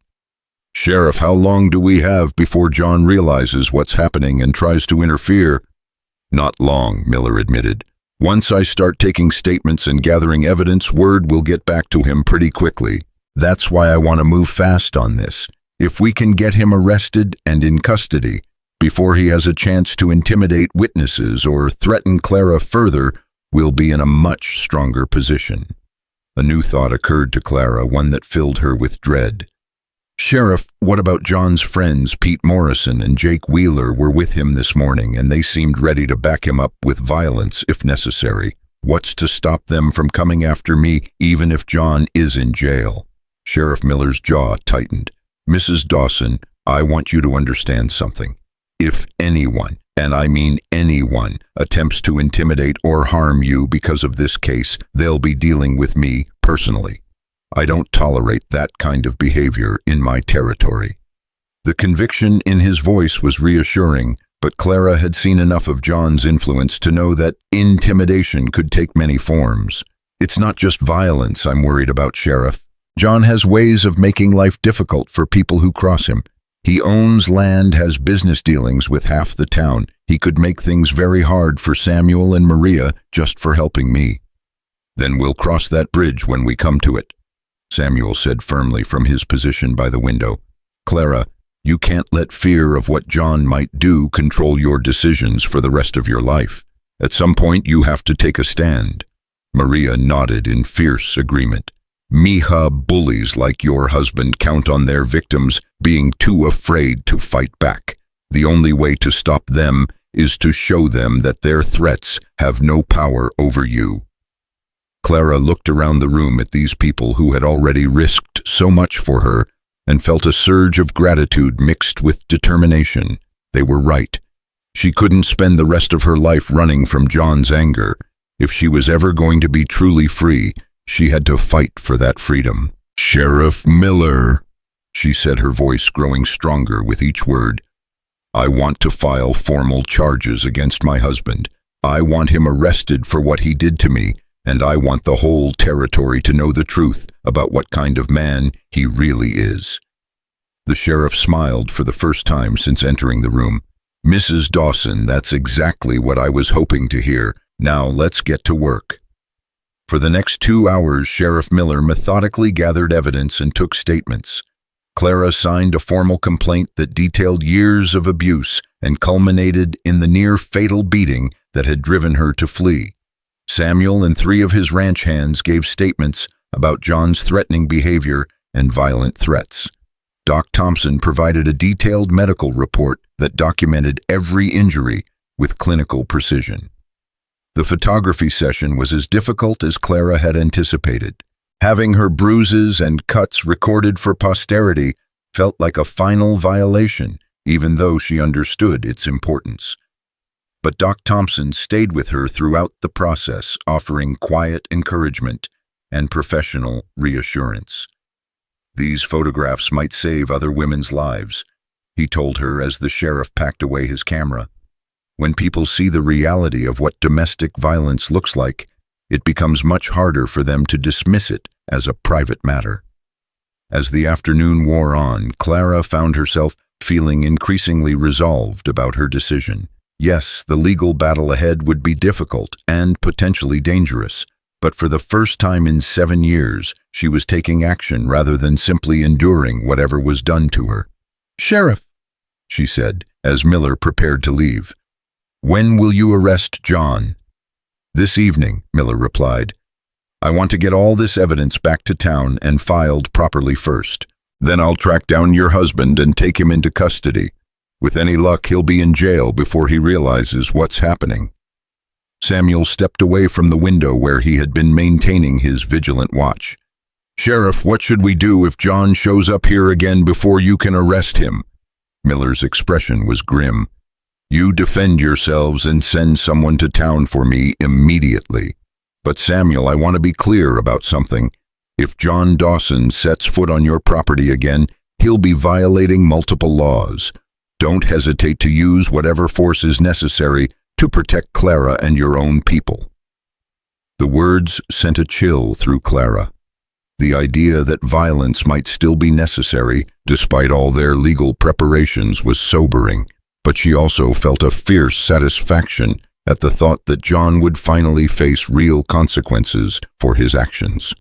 "Sheriff, how long do we have before John realizes what's happening and tries to interfere?" "Not long," Miller admitted. "Once I start taking statements and gathering evidence, word will get back to him pretty quickly. That's why I want to move fast on this. If we can get him arrested and in custody before he has a chance to intimidate witnesses or threaten Clara further, we'll be in a much stronger position." A new thought occurred to Clara, one that filled her with dread. "Sheriff, what about John's friends Pete Morrison and Jake Wheeler were with him this morning, and they seemed ready to back him up with violence if necessary. What's to stop them from coming after me even if John is in jail?" Sheriff Miller's jaw tightened. "Mrs. Dawson, I want you to understand something. If anyone, and I mean anyone, attempts to intimidate or harm you because of this case, they'll be dealing with me personally. I don't tolerate that kind of behavior in my territory." The conviction in his voice was reassuring, but Clara had seen enough of John's influence to know that intimidation could take many forms. "It's not just violence I'm worried about, Sheriff. John has ways of making life difficult for people who cross him. He owns land, has business dealings with half the town. He could make things very hard for Samuel and Maria just for helping me." "Then we'll cross that bridge when we come to it," Samuel said firmly from his position by the window. "Clara, you can't let fear of what John might do control your decisions for the rest of your life. At some point, you have to take a stand." Maria nodded in fierce agreement. "Mija bullies like your husband count on their victims being too afraid to fight back. The only way to stop them is to show them that their threats have no power over you." Clara looked around the room at these people who had already risked so much for her and felt a surge of gratitude mixed with determination. They were right. She couldn't spend the rest of her life running from John's anger. If she was ever going to be truly free, she had to fight for that freedom. "Sheriff Miller," she said, her voice growing stronger with each word, "I want to file formal charges against my husband. I want him arrested for what he did to me, and I want the whole territory to know the truth about what kind of man he really is." The sheriff smiled for the first time since entering the room. "Mrs. Dawson, that's exactly what I was hoping to hear. Now let's get to work." For the next 2 hours, Sheriff Miller methodically gathered evidence and took statements. Clara signed a formal complaint that detailed years of abuse and culminated in the near-fatal beating that had driven her to flee. Samuel and 3 of his ranch hands gave statements about John's threatening behavior and violent threats. Doc Thompson provided a detailed medical report that documented every injury with clinical precision. The photography session was as difficult as Clara had anticipated. Having her bruises and cuts recorded for posterity felt like a final violation, even though she understood its importance. But Doc Thompson stayed with her throughout the process, offering quiet encouragement and professional reassurance. "These photographs might save other women's lives," he told her as the sheriff packed away his camera. "When people see the reality of what domestic violence looks like, it becomes much harder for them to dismiss it as a private matter." As the afternoon wore on, Clara found herself feeling increasingly resolved about her decision. Yes, the legal battle ahead would be difficult and potentially dangerous, but for the first time in 7 years, she was taking action rather than simply enduring whatever was done to her. "Sheriff," she said, as Miller prepared to leave, "when will you arrest John?" "This evening," Miller replied. "I want to get all this evidence back to town and filed properly first. Then I'll track down your husband and take him into custody. With any luck, he'll be in jail before he realizes what's happening." Samuel stepped away from the window where he had been maintaining his vigilant watch. "Sheriff, what should we do if John shows up here again before you can arrest him?" Miller's expression was grim. "You defend yourselves and send someone to town for me immediately. But Samuel, I want to be clear about something. If John Dawson sets foot on your property again, he'll be violating multiple laws. Don't hesitate to use whatever force is necessary to protect Clara and your own people." The words sent a chill through Clara. The idea that violence might still be necessary, despite all their legal preparations, was sobering, but she also felt a fierce satisfaction at the thought that John would finally face real consequences for his actions.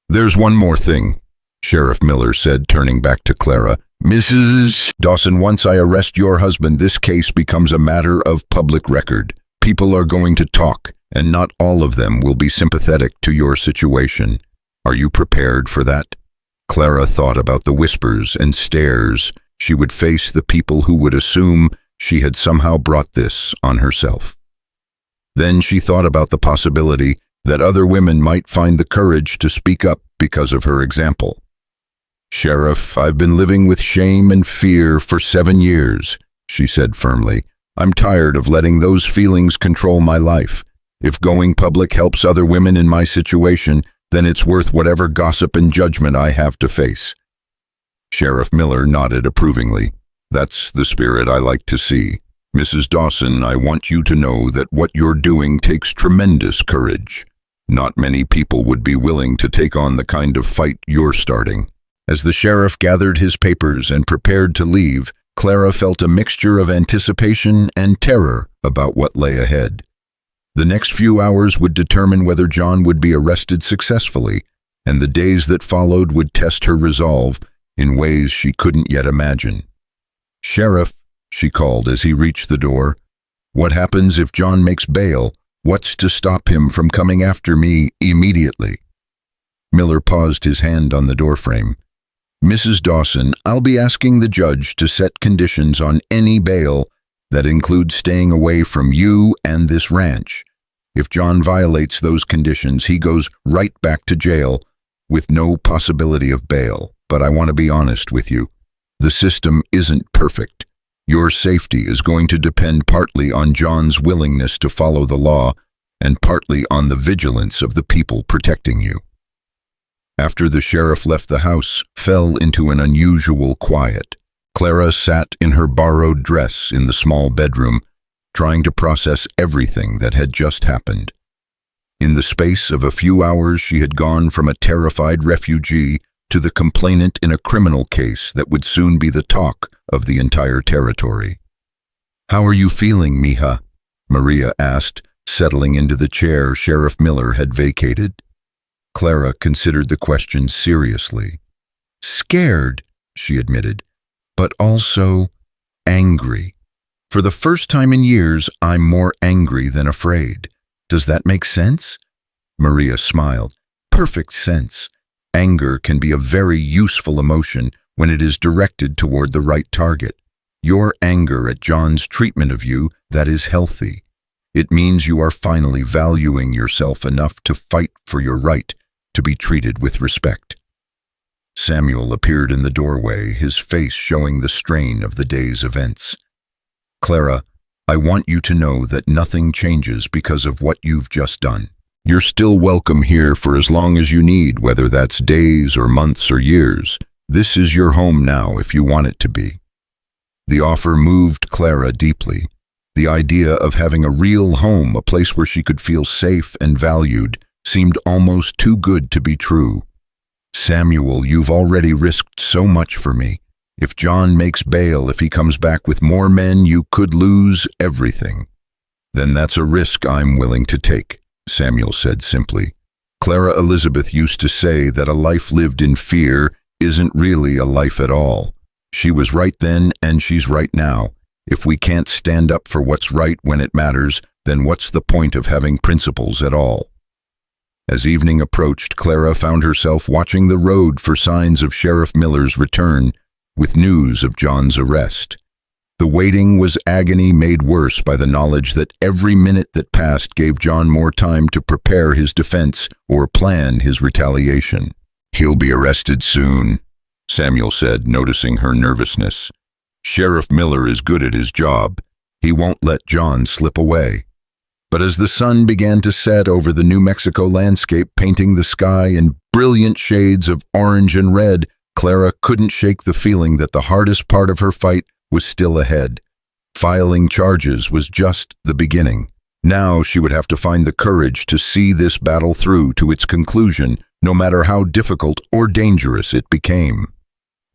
"There's one more thing," Sheriff Miller said, turning back to Clara. "Mrs. Dawson, once I arrest your husband, this case becomes a matter of public record. People are going to talk, and not all of them will be sympathetic to your situation. Are you prepared for that?" Clara thought about the whispers and stares she would face, the people who would assume she had somehow brought this on herself. Then she thought about the possibility that other women might find the courage to speak up because of her example. "Sheriff, I've been living with shame and fear for 7 years, she said firmly. "I'm tired of letting those feelings control my life. If going public helps other women in my situation, then it's worth whatever gossip and judgment I have to face." Sheriff Miller nodded approvingly. "That's the spirit I like to see. Mrs. Dawson, I want you to know that what you're doing takes tremendous courage. Not many people would be willing to take on the kind of fight you're starting." As the sheriff gathered his papers and prepared to leave, Clara felt a mixture of anticipation and terror about what lay ahead. The next few hours would determine whether John would be arrested successfully, and the days that followed would test her resolve in ways she couldn't yet imagine. "Sheriff," she called as he reached the door, "what happens if John makes bail? What's to stop him from coming after me immediately?" Miller paused, his hand on the doorframe. "Mrs. Dawson, I'll be asking the judge to set conditions on any bail that includes staying away from you and this ranch. If John violates those conditions, he goes right back to jail with no possibility of bail. But I want to be honest with you. The system isn't perfect. Your safety is going to depend partly on John's willingness to follow the law and partly on the vigilance of the people protecting you." After the sheriff left, the house fell into an unusual quiet. Clara sat in her borrowed dress in the small bedroom, trying to process everything that had just happened. In the space of a few hours, she had gone from a terrified refugee to the complainant in a criminal case that would soon be the talk of the entire territory. "How are you feeling, mija?" Maria asked, settling into the chair Sheriff Miller had vacated. Clara considered the question seriously. "Scared," she admitted, "but also angry. For the first time in years, I'm more angry than afraid. Does that make sense?" Maria smiled. "Perfect sense. Anger can be a very useful emotion when it is directed toward the right target. Your anger at John's treatment of you, that is healthy. It means you are finally valuing yourself enough to fight for your right to be treated with respect. Samuel appeared in the doorway, his face showing the strain of the day's events. Clara, I want you to know that nothing changes because of what you've just done. You're still welcome here for as long as you need, whether that's days or months or years. This is your home now if you want it to be. The offer moved Clara deeply. The idea of having a real home, a place where she could feel safe and valued, seemed almost too good to be true. Samuel, you've already risked so much for me. If John makes bail, if he comes back with more men, you could lose everything. Then that's a risk I'm willing to take, Samuel said simply. Clara Elizabeth used to say that a life lived in fear isn't really a life at all. She was right then and she's right now. If we can't stand up for what's right when it matters, then what's the point of having principles at all? As evening approached, Clara found herself watching the road for signs of Sheriff Miller's return, with news of John's arrest. The waiting was agony made worse by the knowledge that every minute that passed gave John more time to prepare his defense or plan his retaliation. He'll be arrested soon, Samuel said, noticing her nervousness. Sheriff Miller is good at his job. He won't let John slip away. But as the sun began to set over the New Mexico landscape, painting the sky in brilliant shades of orange and red, Clara couldn't shake the feeling that the hardest part of her fight was still ahead. Filing charges was just the beginning. Now she would have to find the courage to see this battle through to its conclusion, no matter how difficult or dangerous it became.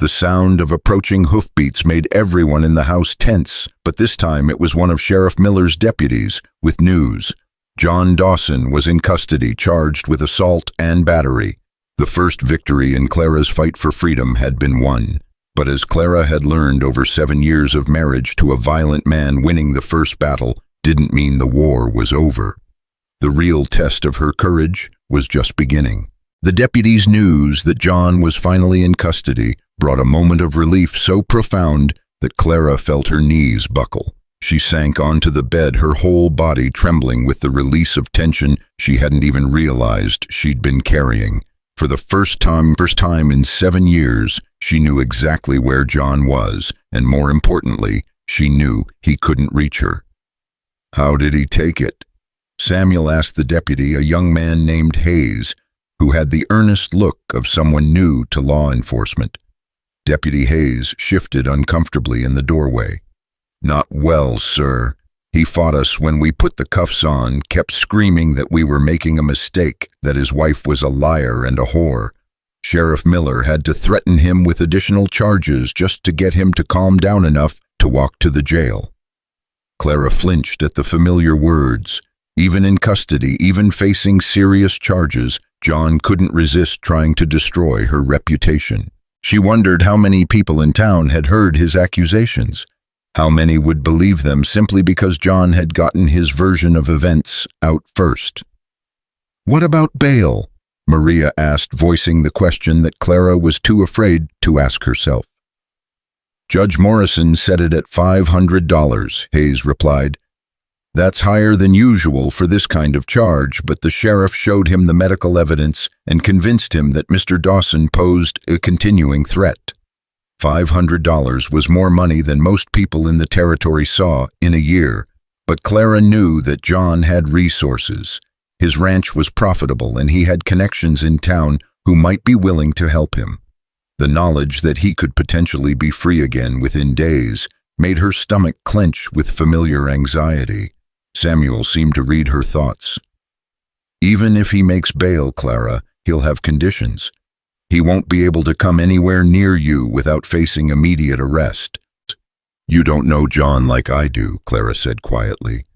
The sound of approaching hoofbeats made everyone in the house tense, but this time it was one of Sheriff Miller's deputies with news. John Dawson was in custody, charged with assault and battery. The first victory in Clara's fight for freedom had been won. But as Clara had learned over 7 years of marriage to a violent man, winning the first battle didn't mean the war was over. The real test of her courage was just beginning. The deputy's news that John was finally in custody brought a moment of relief so profound that Clara felt her knees buckle. She sank onto the bed, her whole body trembling with the release of tension she hadn't even realized she'd been carrying. For the first time in 7 years, she knew exactly where John was, and more importantly, she knew he couldn't reach her. How did he take it? Samuel asked the deputy, a young man named Hayes, who had the earnest look of someone new to law enforcement. Deputy Hayes shifted uncomfortably in the doorway. Not well, sir. He fought us when we put the cuffs on, kept screaming that we were making a mistake, that his wife was a liar and a whore. Sheriff Miller had to threaten him with additional charges just to get him to calm down enough to walk to the jail. Clara flinched at the familiar words. Even in custody, even facing serious charges, John couldn't resist trying to destroy her reputation. She wondered how many people in town had heard his accusations. How many would believe them simply because John had gotten his version of events out first? What about bail? Maria asked, voicing the question that Clara was too afraid to ask herself. Judge Morrison set it at $500, Hayes replied. That's higher than usual for this kind of charge, but the sheriff showed him the medical evidence and convinced him that Mr. Dawson posed a continuing threat. $500 was more money than most people in the territory saw in a year, but Clara knew that John had resources. His ranch was profitable and he had connections in town who might be willing to help him. The knowledge that he could potentially be free again within days made her stomach clench with familiar anxiety. Samuel seemed to read her thoughts. Even if he makes bail, Clara, he'll have conditions. He won't be able to come anywhere near you without facing immediate arrest. You don't know John like I do, Clara said quietly.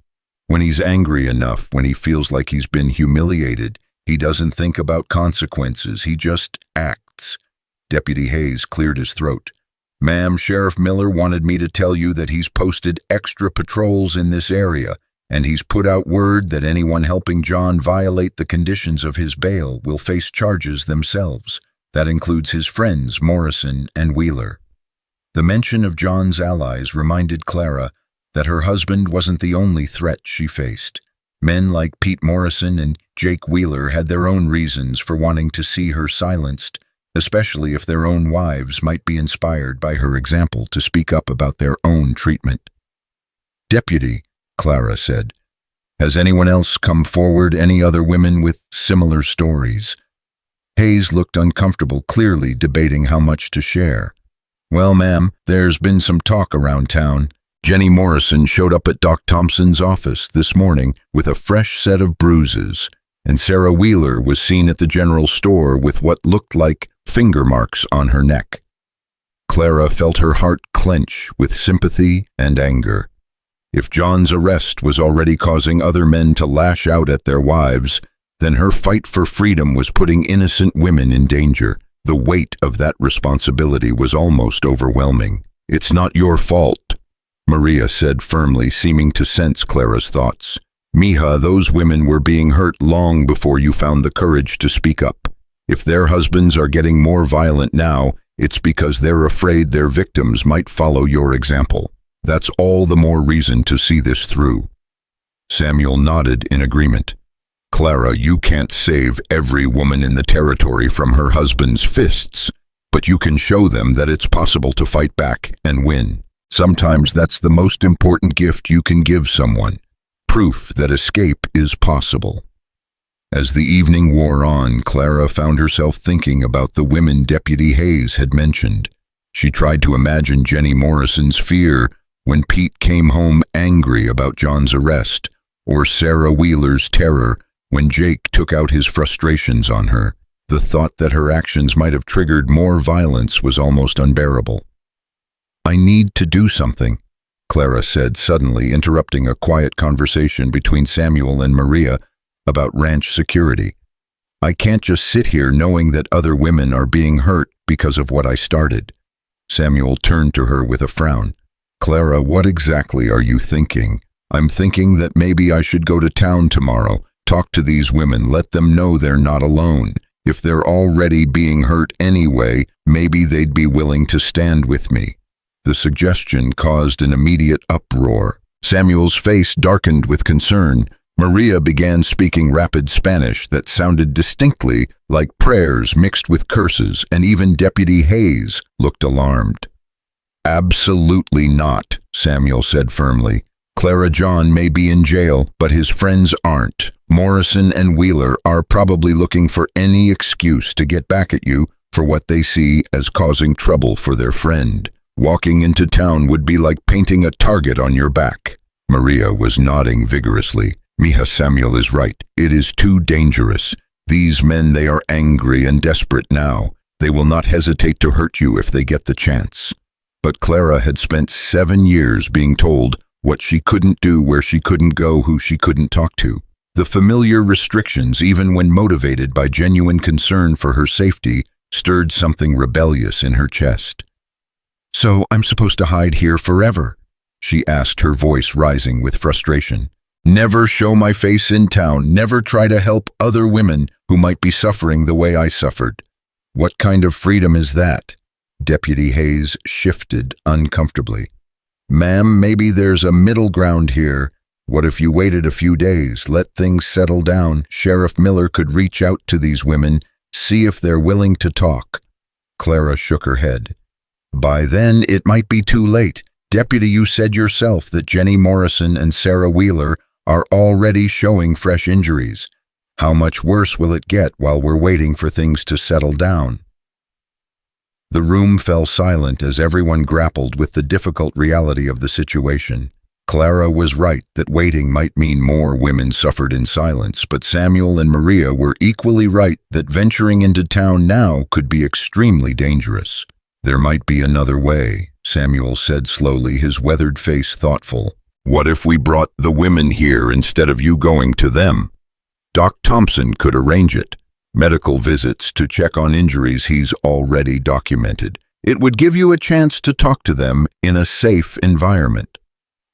When he's angry enough, when he feels like he's been humiliated, he doesn't think about consequences, he just acts. Deputy Hayes cleared his throat. Ma'am, Sheriff Miller wanted me to tell you that he's posted extra patrols in this area, and he's put out word that anyone helping John violate the conditions of his bail will face charges themselves. That includes his friends, Morrison and Wheeler. The mention of John's allies reminded Clara that her husband wasn't the only threat she faced. Men like Pete Morrison and Jake Wheeler had their own reasons for wanting to see her silenced, especially if their own wives might be inspired by her example to speak up about their own treatment. "Deputy," Clara said, "has anyone else come forward, any other women with similar stories?" Hayes looked uncomfortable, clearly debating how much to share. "Well, ma'am, there's been some talk around town. Jenny Morrison showed up at Doc Thompson's office this morning with a fresh set of bruises, and Sarah Wheeler was seen at the general store with what looked like finger marks on her neck." Clara felt her heart clench with sympathy and anger. If John's arrest was already causing other men to lash out at their wives, then her fight for freedom was putting innocent women in danger. The weight of that responsibility was almost overwhelming. "It's not your fault," Maria said firmly, seeming to sense Clara's thoughts. "Mija, those women were being hurt long before you found the courage to speak up. If their husbands are getting more violent now, it's because they're afraid their victims might follow your example. That's all the more reason to see this through." Samuel nodded in agreement. "Clara, you can't save every woman in the territory from her husband's fists, but you can show them that it's possible to fight back and win. Sometimes that's the most important gift you can give someone, proof that escape is possible." As the evening wore on, Clara found herself thinking about the women Deputy Hayes had mentioned. She tried to imagine Jenny Morrison's fear when Pete came home angry about John's arrest, or Sarah Wheeler's terror when Jake took out his frustrations on her. The thought that her actions might have triggered more violence was almost unbearable. "I need to do something," Clara said, suddenly interrupting a quiet conversation between Samuel and Maria about ranch security. "I can't just sit here knowing that other women are being hurt because of what I started." Samuel turned to her with a frown. "Clara, what exactly are you thinking?" "I'm thinking that maybe I should go to town tomorrow, talk to these women, let them know they're not alone. If they're already being hurt anyway, maybe they'd be willing to stand with me." The suggestion caused an immediate uproar. Samuel's face darkened with concern. Maria began speaking rapid Spanish that sounded distinctly like prayers mixed with curses, and even Deputy Hayes looked alarmed. "Absolutely not," Samuel said firmly. "Clara, John may be in jail, but his friends aren't. Morrison and Wheeler are probably looking for any excuse to get back at you for what they see as causing trouble for their friend. Walking into town would be like painting a target on your back." Maria was nodding vigorously. "Mija, Samuel is right. It is too dangerous. These men, they are angry and desperate now. They will not hesitate to hurt you if they get the chance." But Clara had spent 7 years being told what she couldn't do, where she couldn't go, who she couldn't talk to. The familiar restrictions, even when motivated by genuine concern for her safety, stirred something rebellious in her chest. "So I'm supposed to hide here forever?" she asked, her voice rising with frustration. "Never show my face in town, never try to help other women who might be suffering the way I suffered." "What kind of freedom is that?" Deputy Hayes shifted uncomfortably. "Ma'am, maybe there's a middle ground here. What if you waited a few days, let things settle down? Sheriff Miller could reach out to these women, see if they're willing to talk." Clara shook her head. "By then, it might be too late. Deputy, you said yourself that Jenny Morrison and Sarah Wheeler are already showing fresh injuries. How much worse will it get while we're waiting for things to settle down?" The room fell silent as everyone grappled with the difficult reality of the situation. Clara was right that waiting might mean more women suffered in silence, but Samuel and Maria were equally right that venturing into town now could be extremely dangerous. "There might be another way," Samuel said slowly, his weathered face thoughtful. "What if we brought the women here instead of you going to them? Doc Thompson could arrange it. Medical visits to check on injuries he's already documented. It would give you a chance to talk to them in a safe environment."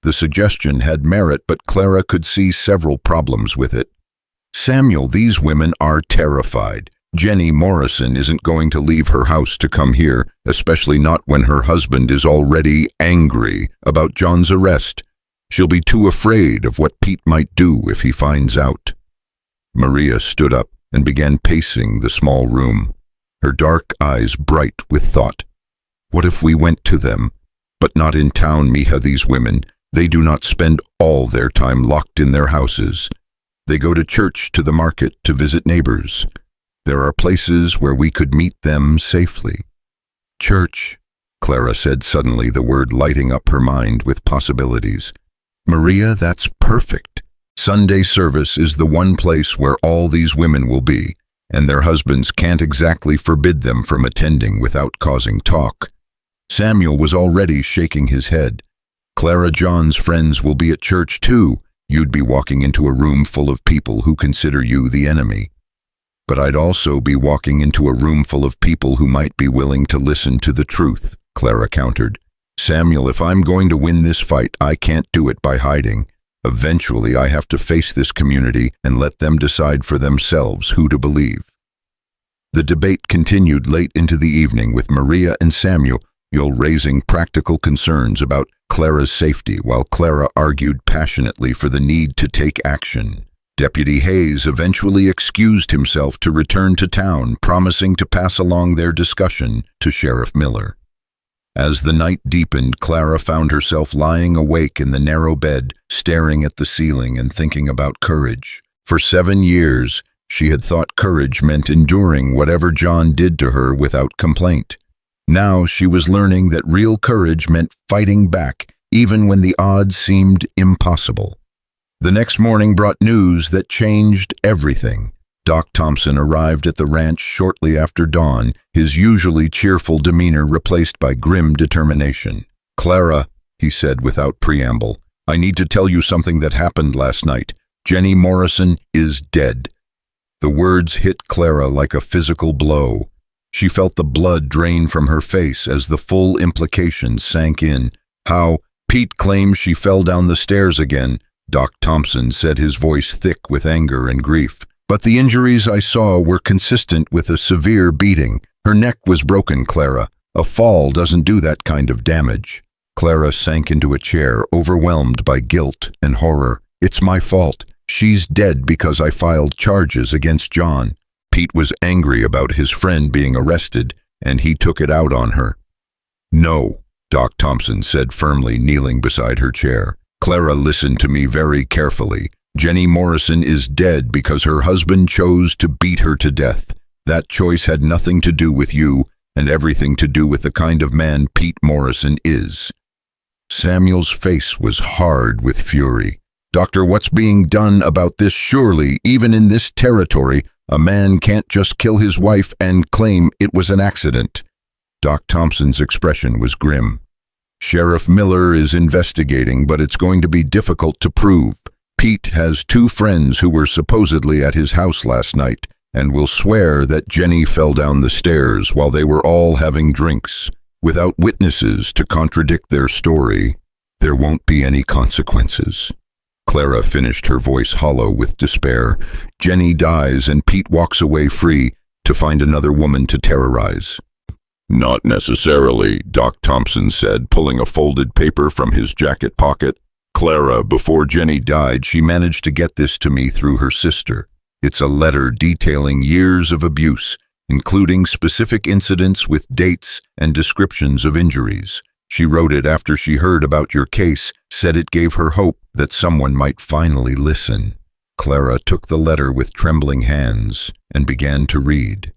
The suggestion had merit, but Clara could see several problems with it. "Samuel, these women are terrified. Jenny Morrison isn't going to leave her house to come here, especially not when her husband is already angry about John's arrest. She'll be too afraid of what Pete might do if he finds out." Maria stood up and began pacing the small room, her dark eyes bright with thought. "What if we went to them? But not in town, Mija, these women. They do not spend all their time locked in their houses. They go to church, to the market, to visit neighbors. There are places where we could meet them safely." "Church," Clara said suddenly, the word lighting up her mind with possibilities. "Maria, that's perfect. Sunday service is the one place where all these women will be, and their husbands can't exactly forbid them from attending without causing talk." Samuel was already shaking his head. "Clara, John's friends will be at church too. You'd be walking into a room full of people who consider you the enemy." "But I'd also be walking into a room full of people who might be willing to listen to the truth," Clara countered. "Samuel, if I'm going to win this fight, I can't do it by hiding. Eventually, I have to face this community and let them decide for themselves who to believe." The debate continued late into the evening, with Maria and Samuel raising practical concerns about Clara's safety, while Clara argued passionately for the need to take action. Deputy Hayes eventually excused himself to return to town, promising to pass along their discussion to Sheriff Miller. As the night deepened, Clara found herself lying awake in the narrow bed, staring at the ceiling and thinking about courage. For 7 years, she had thought courage meant enduring whatever John did to her without complaint. Now she was learning that real courage meant fighting back, even when the odds seemed impossible. The next morning brought news that changed everything. Doc Thompson arrived at the ranch shortly after dawn, his usually cheerful demeanor replaced by grim determination. "Clara," he said without preamble, "I need to tell you something that happened last night. Jenny Morrison is dead." The words hit Clara like a physical blow. She felt the blood drain from her face as the full implications sank in. "How? Pete claims she fell down the stairs again," Doc Thompson said, his voice thick with anger and grief. "But the injuries I saw were consistent with a severe beating. Her neck was broken, Clara. A fall doesn't do that kind of damage." Clara sank into a chair, overwhelmed by guilt and horror. "It's my fault. She's dead because I filed charges against John. Pete was angry about his friend being arrested, and he took it out on her." "No," Doc Thompson said firmly, kneeling beside her chair. "Clara, listen to me very carefully. Jenny Morrison is dead because her husband chose to beat her to death. That choice had nothing to do with you, and everything to do with the kind of man Pete Morrison is." Samuel's face was hard with fury. "Doctor, what's being done about this? Surely, even in this territory, a man can't just kill his wife and claim it was an accident." Doc Thompson's expression was grim. "Sheriff Miller is investigating, but it's going to be difficult to prove. Pete has 2 friends who were supposedly at his house last night and will swear that Jenny fell down the stairs while they were all having drinks. Without witnesses to contradict their story, there won't be any consequences." Clara finished, her voice hollow with despair. "Jenny dies and Pete walks away free to find another woman to terrorize." "Not necessarily," Doc Thompson said, pulling a folded paper from his jacket pocket. "Clara, before Jenny died, she managed to get this to me through her sister. It's a letter detailing years of abuse, including specific incidents with dates and descriptions of injuries. She wrote it after she heard about your case, said it gave her hope that someone might finally listen." Clara took the letter with trembling hands and began to read.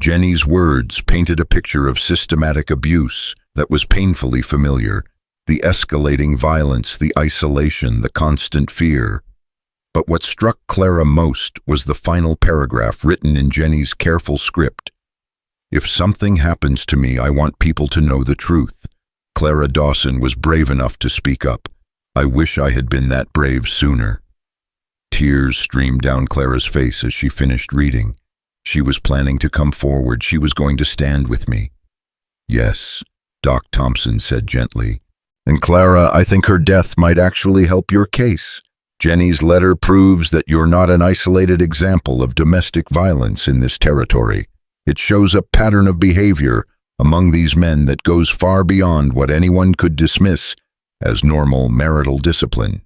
Jenny's words painted a picture of systematic abuse that was painfully familiar. The escalating violence, the isolation, the constant fear. But what struck Clara most was the final paragraph written in Jenny's careful script. "If something happens to me, I want people to know the truth. Clara Dawson was brave enough to speak up. I wish I had been that brave sooner." Tears streamed down Clara's face as she finished reading. She was planning to come forward. She was going to stand with me. "Yes," Doc Thompson said gently. "And Clara, I think her death might actually help your case. Jenny's letter proves that you're not an isolated example of domestic violence in this territory. It shows a pattern of behavior among these men that goes far beyond what anyone could dismiss as normal marital discipline.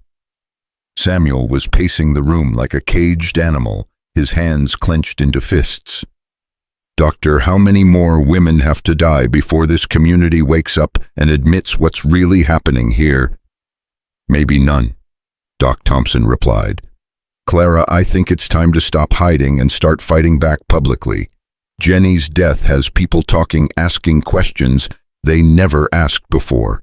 Samuel was pacing the room like a caged animal, his hands clenched into fists. Doctor, how many more women have to die before this community wakes up and admits what's really happening here? Maybe none, Doc Thompson replied. Clara, I think it's time to stop hiding and start fighting back publicly. Jenny's death has people talking, asking questions they never asked before.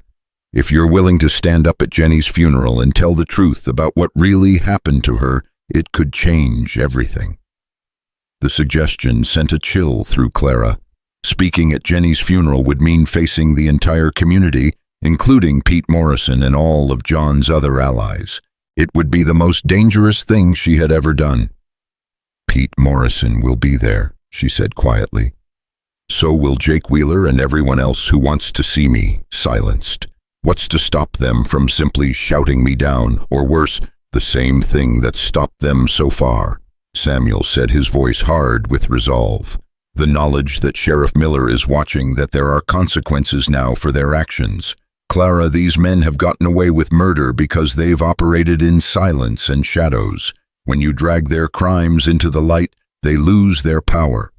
If you're willing to stand up at Jenny's funeral and tell the truth about what really happened to her, it could change everything. The suggestion sent a chill through Clara. Speaking at Jenny's funeral would mean facing the entire community, including Pete Morrison and all of John's other allies. It would be the most dangerous thing she had ever done. Pete Morrison will be there, she said quietly. So will Jake Wheeler and everyone else who wants to see me silenced. What's to stop them from simply shouting me down, or worse, the same thing that stopped them so far? Samuel said, his voice hard with resolve. The knowledge that Sheriff Miller is watching, that there are consequences now for their actions. Clara, these men have gotten away with murder because they've operated in silence and shadows. When you drag their crimes into the light, they lose their power.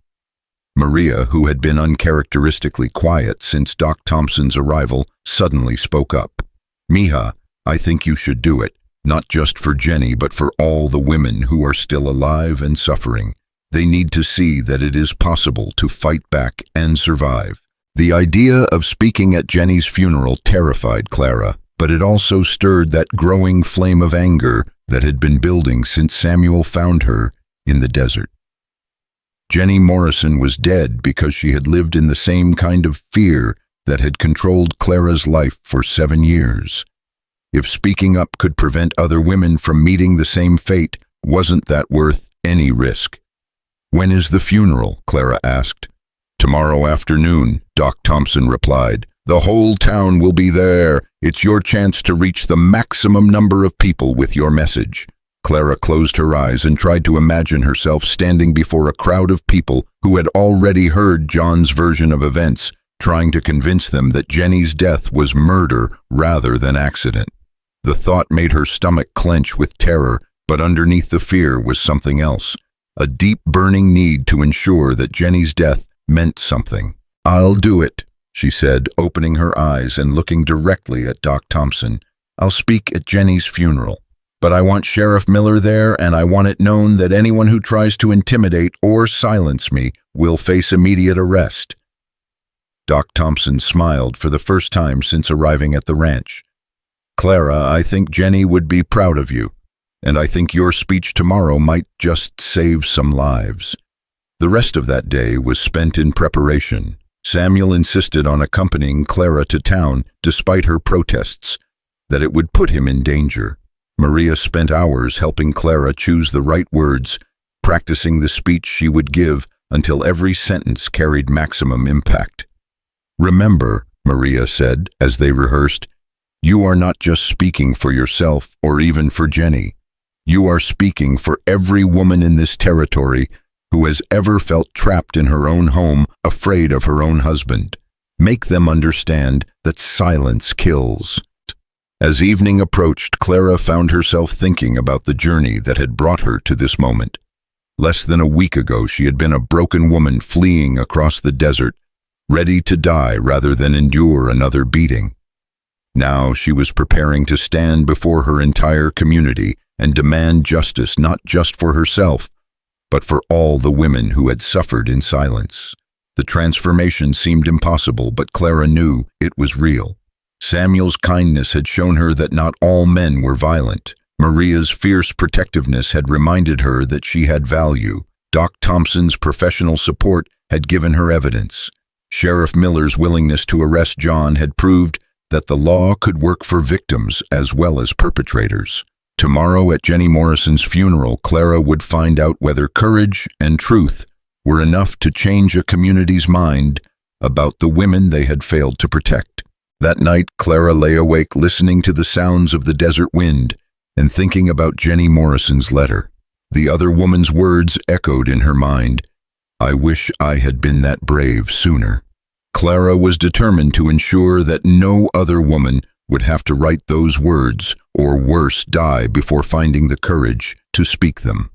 Maria, who had been uncharacteristically quiet since Doc Thompson's arrival, suddenly spoke up. Mija, I think you should do it, not just for Jenny, but for all the women who are still alive and suffering. They need to see that it is possible to fight back and survive. The idea of speaking at Jenny's funeral terrified Clara, but it also stirred that growing flame of anger that had been building since Samuel found her in the desert. Jenny Morrison was dead because she had lived in the same kind of fear that had controlled Clara's life for 7 years. If speaking up could prevent other women from meeting the same fate, wasn't that worth any risk? When is the funeral? Clara asked. Tomorrow afternoon, Doc Thompson replied. The whole town will be there. It's your chance to reach the maximum number of people with your message. Clara closed her eyes and tried to imagine herself standing before a crowd of people who had already heard John's version of events, trying to convince them that Jenny's death was murder rather than accident. The thought made her stomach clench with terror, but underneath the fear was something else, a deep burning need to ensure that Jenny's death meant something. I'll do it, she said, opening her eyes and looking directly at Doc Thompson. I'll speak at Jenny's funeral. But I want Sheriff Miller there, and I want it known that anyone who tries to intimidate or silence me will face immediate arrest. Doc Thompson smiled for the first time since arriving at the ranch. Clara, I think Jenny would be proud of you, and I think your speech tomorrow might just save some lives. The rest of that day was spent in preparation. Samuel insisted on accompanying Clara to town despite her protests, that it would put him in danger. Maria spent hours helping Clara choose the right words, practicing the speech she would give until every sentence carried maximum impact. Remember, Maria said as they rehearsed, you are not just speaking for yourself or even for Jenny. You are speaking for every woman in this territory who has ever felt trapped in her own home, afraid of her own husband. Make them understand that silence kills. As evening approached, Clara found herself thinking about the journey that had brought her to this moment. Less than a week ago, she had been a broken woman fleeing across the desert, ready to die rather than endure another beating. Now she was preparing to stand before her entire community and demand justice not just for herself, but for all the women who had suffered in silence. The transformation seemed impossible, but Clara knew it was real. Samuel's kindness had shown her that not all men were violent. Maria's fierce protectiveness had reminded her that she had value. Doc Thompson's professional support had given her evidence. Sheriff Miller's willingness to arrest John had proved that the law could work for victims as well as perpetrators. Tomorrow at Jenny Morrison's funeral, Clara would find out whether courage and truth were enough to change a community's mind about the women they had failed to protect. That night, Clara lay awake listening to the sounds of the desert wind and thinking about Jenny Morrison's letter. The other woman's words echoed in her mind. I wish I had been that brave sooner. Clara was determined to ensure that no other woman would have to write those words, or worse, die before finding the courage to speak them.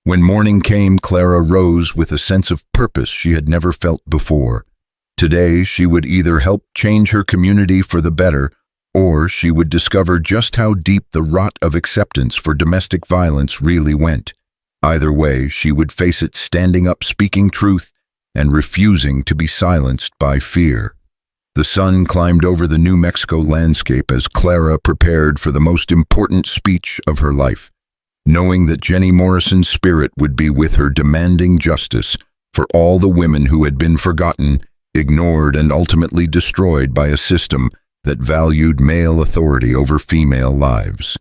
When morning came, Clara rose with a sense of purpose she had never felt before. Today, she would either help change her community for the better, or she would discover just how deep the rot of acceptance for domestic violence really went. Either way, she would face it standing up, speaking truth, and refusing to be silenced by fear. The sun climbed over the New Mexico landscape as Clara prepared for the most important speech of her life, knowing that Jenny Morrison's spirit would be with her, demanding justice for all the women who had been forgotten, ignored, and ultimately destroyed by a system that valued male authority over female lives.